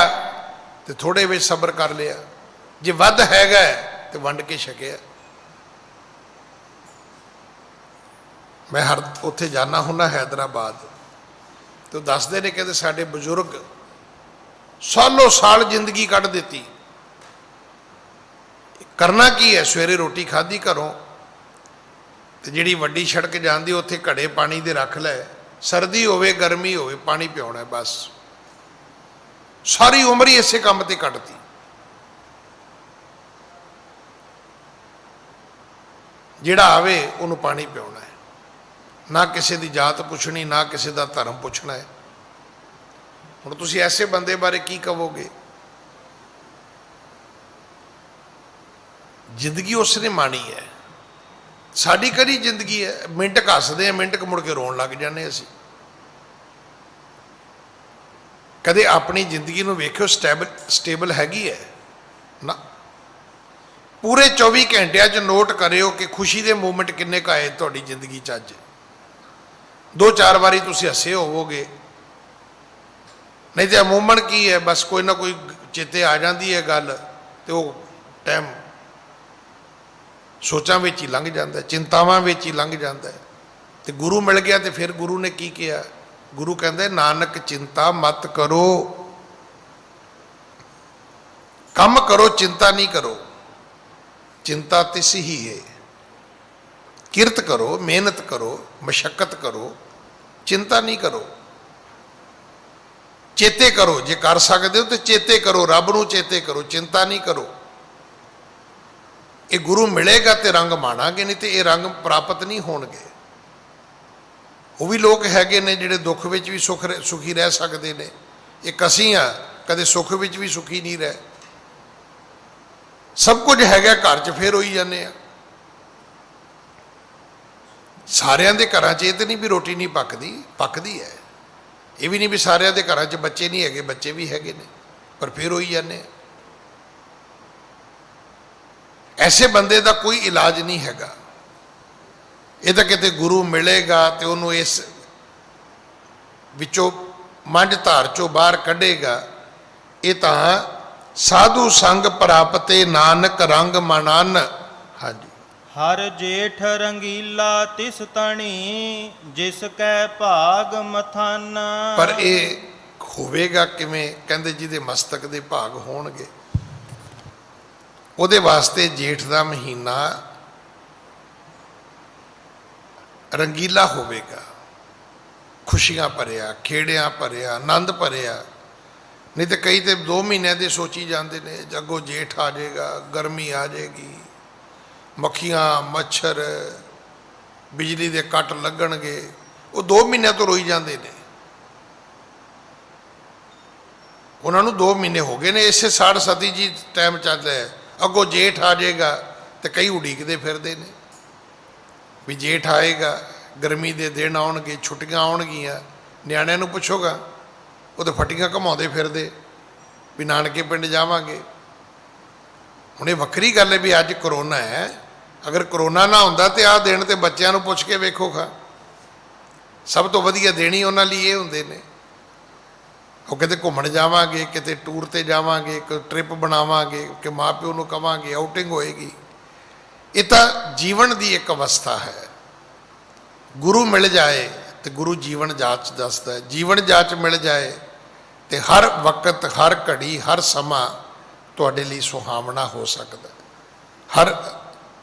तो थोड़े विच सबर कर लिया, जे वध हैगा तो वंड के छकिया। मैं हर उत्थे जाना हुन्ना हैदराबाद, तो दसदे ने कहते साडे बजुर्ग सालों साल जिंदगी कढ़ देती। करना की है, सवेरे रोटी खाधी घरों तो जिहड़ी वड्डी सड़क जाती उत्थे घड़े पानी दे रख लै, सर्दी होवे गर्मी होवे पानी पियाउणा बस। सारी उम्र ही इसे काम ते कटती। जिहड़ा आवे उन्होंने पानी पियाउणा है, ना किसी की जात पुछनी, ना किसी का धर्म पुछना है। हुण तुसीं ऐसे बंदे बारे की कहोगे? जिंदगी उसने माणी है, साड़ी करी जिंदगी है। मिनट हसदे हैं, मिनट मुड़ के रोन लग जाने। असीं कदे अपनी जिंदगी नूं वेखियो स्टेबल हैगी है ना। पूरे 24 घंटिया च नोट करियो कि खुशी के मूवमेंट किन्ने क आए तुहाडी जिंदगी च। अज 2-4 बारी तुसीं हसे होवोगे, नहीं तो अमूमन की है बस कोई ना कोई चेते आ जाती है गल, तो वो टाइम सोचां विच ही लंघ जाता है, चिंतावां विच ही लंघ जाता है। तो गुरु मिल गया तो फिर गुरु ने की किया? गुरु कहते नानक चिंता मत करो, कम करो चिंता नहीं करो। चिंता तिस ही है, किरत करो, मेहनत करो, मशक्कत करो, चिंता नहीं करो। चेते करो, जे कर सकते हो तो चेते करो, रब नूं चेते करो, चिंता नहीं करो। ये गुरु मिलेगा तो रंग माणांगे, नहीं तो ये रंग प्राप्त नहीं होणगे। वो भी लोग हैगे ने जिहड़े दुख विच भी सुखी रह सकते हैं। एक असीं आ कदे सुख विच भी सुखी नहीं रहे। सब कुछ हैगा घर च, फिर होई जाने आ। सारियां दे घरां च ये तो नहीं भी रोटी नहीं पकदी, पकदी है। ये भी नहीं भी सारियां दे घरां च बच्चे नहीं हैगे, बच्चे भी हैगे ने, पर फिर होई जाने आ। ऐसे बंदे का कोई इलाज नहीं हैगा। ये तो किते गुरु मिलेगा तो उन्होंने इस विचों मंझ धार चों बाहर कढ़ेगा। ये तो साधु संग प्राप्ते नानक रंग मनन। हाँ जी, ਹਰ ਜੇਠ ਰੰਗੀਲਾ ਤਿਸ ਤਣੀ ਜਿਸ ਕੈ ਭਾਗ ਮਥਨ। ਪਰ ਇਹ ਹੋਵੇਗਾ ਕਿਵੇਂ? ਕਹਿੰਦੇ ਜਿਹਦੇ ਮਸਤਕ ਦੇ ਭਾਗ ਹੋਣਗੇ ਉਹਦੇ ਵਾਸਤੇ ਜੇਠ ਦਾ ਮਹੀਨਾ ਰੰਗੀਲਾ ਹੋਵੇਗਾ, ਖੁਸ਼ੀਆਂ ਭਰਿਆ, ਖੇੜਿਆਂ ਭਰਿਆ, ਆਨੰਦ ਭਰਿਆ। ਨਹੀਂ ਤਾਂ ਕਈ ਤੇ 2 ਮਹੀਨਿਆਂ ਦੇ ਸੋਚੀ ਜਾਂਦੇ ਨੇ ਅੱਗੋਂ ਜੇਠ ਆ ਜਾਏਗਾ, ਗਰਮੀ ਆ ਜਾਏਗੀ, ਮੱਖੀਆਂ ਮੱਛਰ ਬਿਜਲੀ ਦੇ ਕੱਟ ਲੱਗਣਗੇ। ਉਹ 2 ਮਹੀਨਿਆਂ ਤੋਂ ਰੋਈ ਜਾਂਦੇ ਨੇ। ਉਹਨਾਂ ਨੂੰ 2 ਮਹੀਨੇ ਹੋ ਗਏ ਨੇ, ਇਸੇ ਸਾੜ ਸਤੀ ਜੀ ਟਾਈਮ ਚੱਲ ਰਿਹਾ, ਅੱਗੋਂ ਜੇਠ ਆ ਜਾਏਗਾ। ਤੇ ਕਈ ਉਡੀਕਦੇ ਫਿਰਦੇ ਨੇ ਵੀ ਜੇਠ ਆਏਗਾ, ਗਰਮੀ ਦੇ ਦਿਨ ਆਉਣਗੇ, ਛੁੱਟੀਆਂ ਆਉਣਗੀਆਂ। ਨਿਆਣਿਆਂ ਨੂੰ ਪੁੱਛੋਗਾ ਉਹ ਤਾਂ ਫੱਟੀਆਂ ਘਮਾਉਂਦੇ ਫਿਰਦੇ ਵੀ ਨਾਨਕੇ ਪਿੰਡ ਜਾਵਾਂਗੇ। ਹੁਣ ਇਹ ਵੱਖਰੀ ਗੱਲ ਹੈ ਵੀ ਅੱਜ ਕਰੋਨਾ ਹੈ, ਅਗਰ ਕਰੋਨਾ ਨਾ ਹੁੰਦਾ ਤੇ ਆਹ ਦਿਨ ਤੇ ਬੱਚਿਆਂ ਨੂੰ ਪੁੱਛ ਕੇ ਵੇਖੋ ਖਾ, ਸਭ ਤੋਂ ਵਧੀਆ ਦਿਨ ਹੀ ਉਹਨਾਂ ਲਈ ਇਹ ਹੁੰਦੇ ਨੇ। ਉਹ ਕਿਤੇ ਘੁੰਮਣ ਜਾਵਾਂਗੇ, ਕਿਤੇ ਟੂਰ ਤੇ ਜਾਵਾਂਗੇ, ਕੋਈ ਟ੍ਰਿਪ ਬਣਾਵਾਂਗੇ ਕਿ ਮਾਂ ਪਿਓ ਨੂੰ ਕਵਾਂਗੇ, ਆਊਟਿੰਗ ਹੋਏਗੀ। ਇਹ ਤਾਂ ਜੀਵਨ ਦੀ ਇੱਕ ਅਵਸਥਾ ਹੈ। ਗੁਰੂ ਮਿਲ ਜਾਏ ਤੇ ਗੁਰੂ ਜੀਵਨ ਜਾਚ ਦੱਸਦਾ ਹੈ, ਜੀਵਨ ਜਾਚ ਮਿਲ ਜਾਏ ਤੇ ਹਰ ਵਕਤ, ਹਰ ਘੜੀ, ਹਰ ਸਮਾਂ ਤੁਹਾਡੇ ਲਈ ਸੁਹਾਵਣਾ ਹੋ ਸਕਦਾ। ਹਰ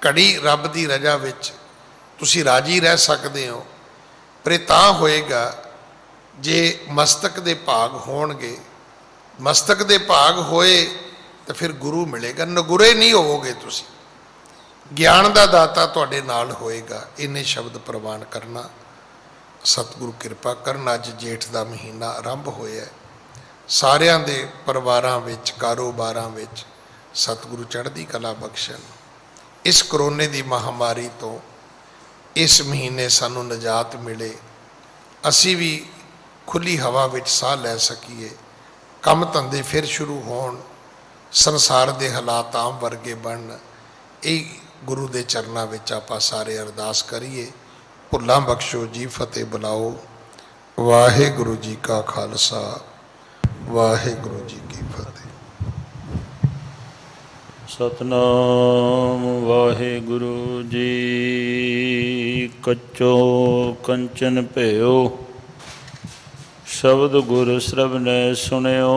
ਘੜੀ ਰੱਬ ਦੀ ਰਜ਼ਾ ਵਿੱਚ ਤੁਸੀਂ ਰਾਜੀ ਰਹਿ ਸਕਦੇ ਹੋ। ਪਰ ਇਹ ਤਾਂ ਹੋਏਗਾ ਜੇ ਮਸਤਕ ਦੇ ਭਾਗ ਹੋਣਗੇ। ਮਸਤਕ ਦੇ ਭਾਗ ਹੋਏ ਤਾਂ ਫਿਰ ਗੁਰੂ ਮਿਲੇਗਾ। ਨਗੁਰੇ ਨਹੀਂ ਹੋਵੋਗੇ ਤੁਸੀਂ, ਗਿਆਨ ਦਾ ਦਾਤਾ ਤੁਹਾਡੇ ਨਾਲ ਹੋਏਗਾ। ਇੰਨੇ ਸ਼ਬਦ ਪ੍ਰਵਾਨ ਕਰਨਾ। ਸਤਿਗੁਰੂ ਕਿਰਪਾ ਕਰਨ। ਅੱਜ ਜੇਠ ਦਾ ਮਹੀਨਾ ਆਰੰਭ ਹੋਇਆ, ਸਾਰਿਆਂ ਦੇ ਪਰਿਵਾਰਾਂ ਵਿੱਚ, ਕਾਰੋਬਾਰਾਂ ਵਿੱਚ ਸਤਿਗੁਰੂ ਚੜ੍ਹਦੀ ਕਲਾ ਬਖਸ਼ਣ। ਇਸ ਕਰੋਨੇ ਦੀ ਮਹਾਮਾਰੀ ਤੋਂ ਇਸ ਮਹੀਨੇ ਸਾਨੂੰ ਨਿਜਾਤ ਮਿਲੇ, ਅਸੀਂ ਵੀ ਖੁੱਲ੍ਹੀ ਹਵਾ ਵਿੱਚ ਸਾਹ ਲੈ ਸਕੀਏ, ਕੰਮ ਧੰਦੇ ਫਿਰ ਸ਼ੁਰੂ ਹੋਣ, ਸੰਸਾਰ ਦੇ ਹਾਲਾਤ ਆਮ ਵਰਗੇ ਬਣਨ। ਇਹ ਗੁਰੂ ਦੇ ਚਰਨਾਂ ਵਿੱਚ ਆਪਾਂ ਸਾਰੇ ਅਰਦਾਸ ਕਰੀਏ। ਭੁੱਲਾਂ ਬਖਸ਼ੋ ਜੀ, ਫਤਿਹ ਬੁਲਾਓ। ਵਾਹਿਗੁਰੂ ਜੀ ਕਾ ਖਾਲਸਾ, ਵਾਹਿਗੁਰੂ ਜੀ ਕੀ ਫਤਿਹ। ਸਤਨਾਮ ਵਾਹਿਗੁਰੂ ਜੀ। ਕੱਚੋ ਕੰਚਨ ਭਇਓ, ਸ਼ਬਦ ਗੁਰ ਸ਼ਰਵਨੈ ਸੁਣਿਓ।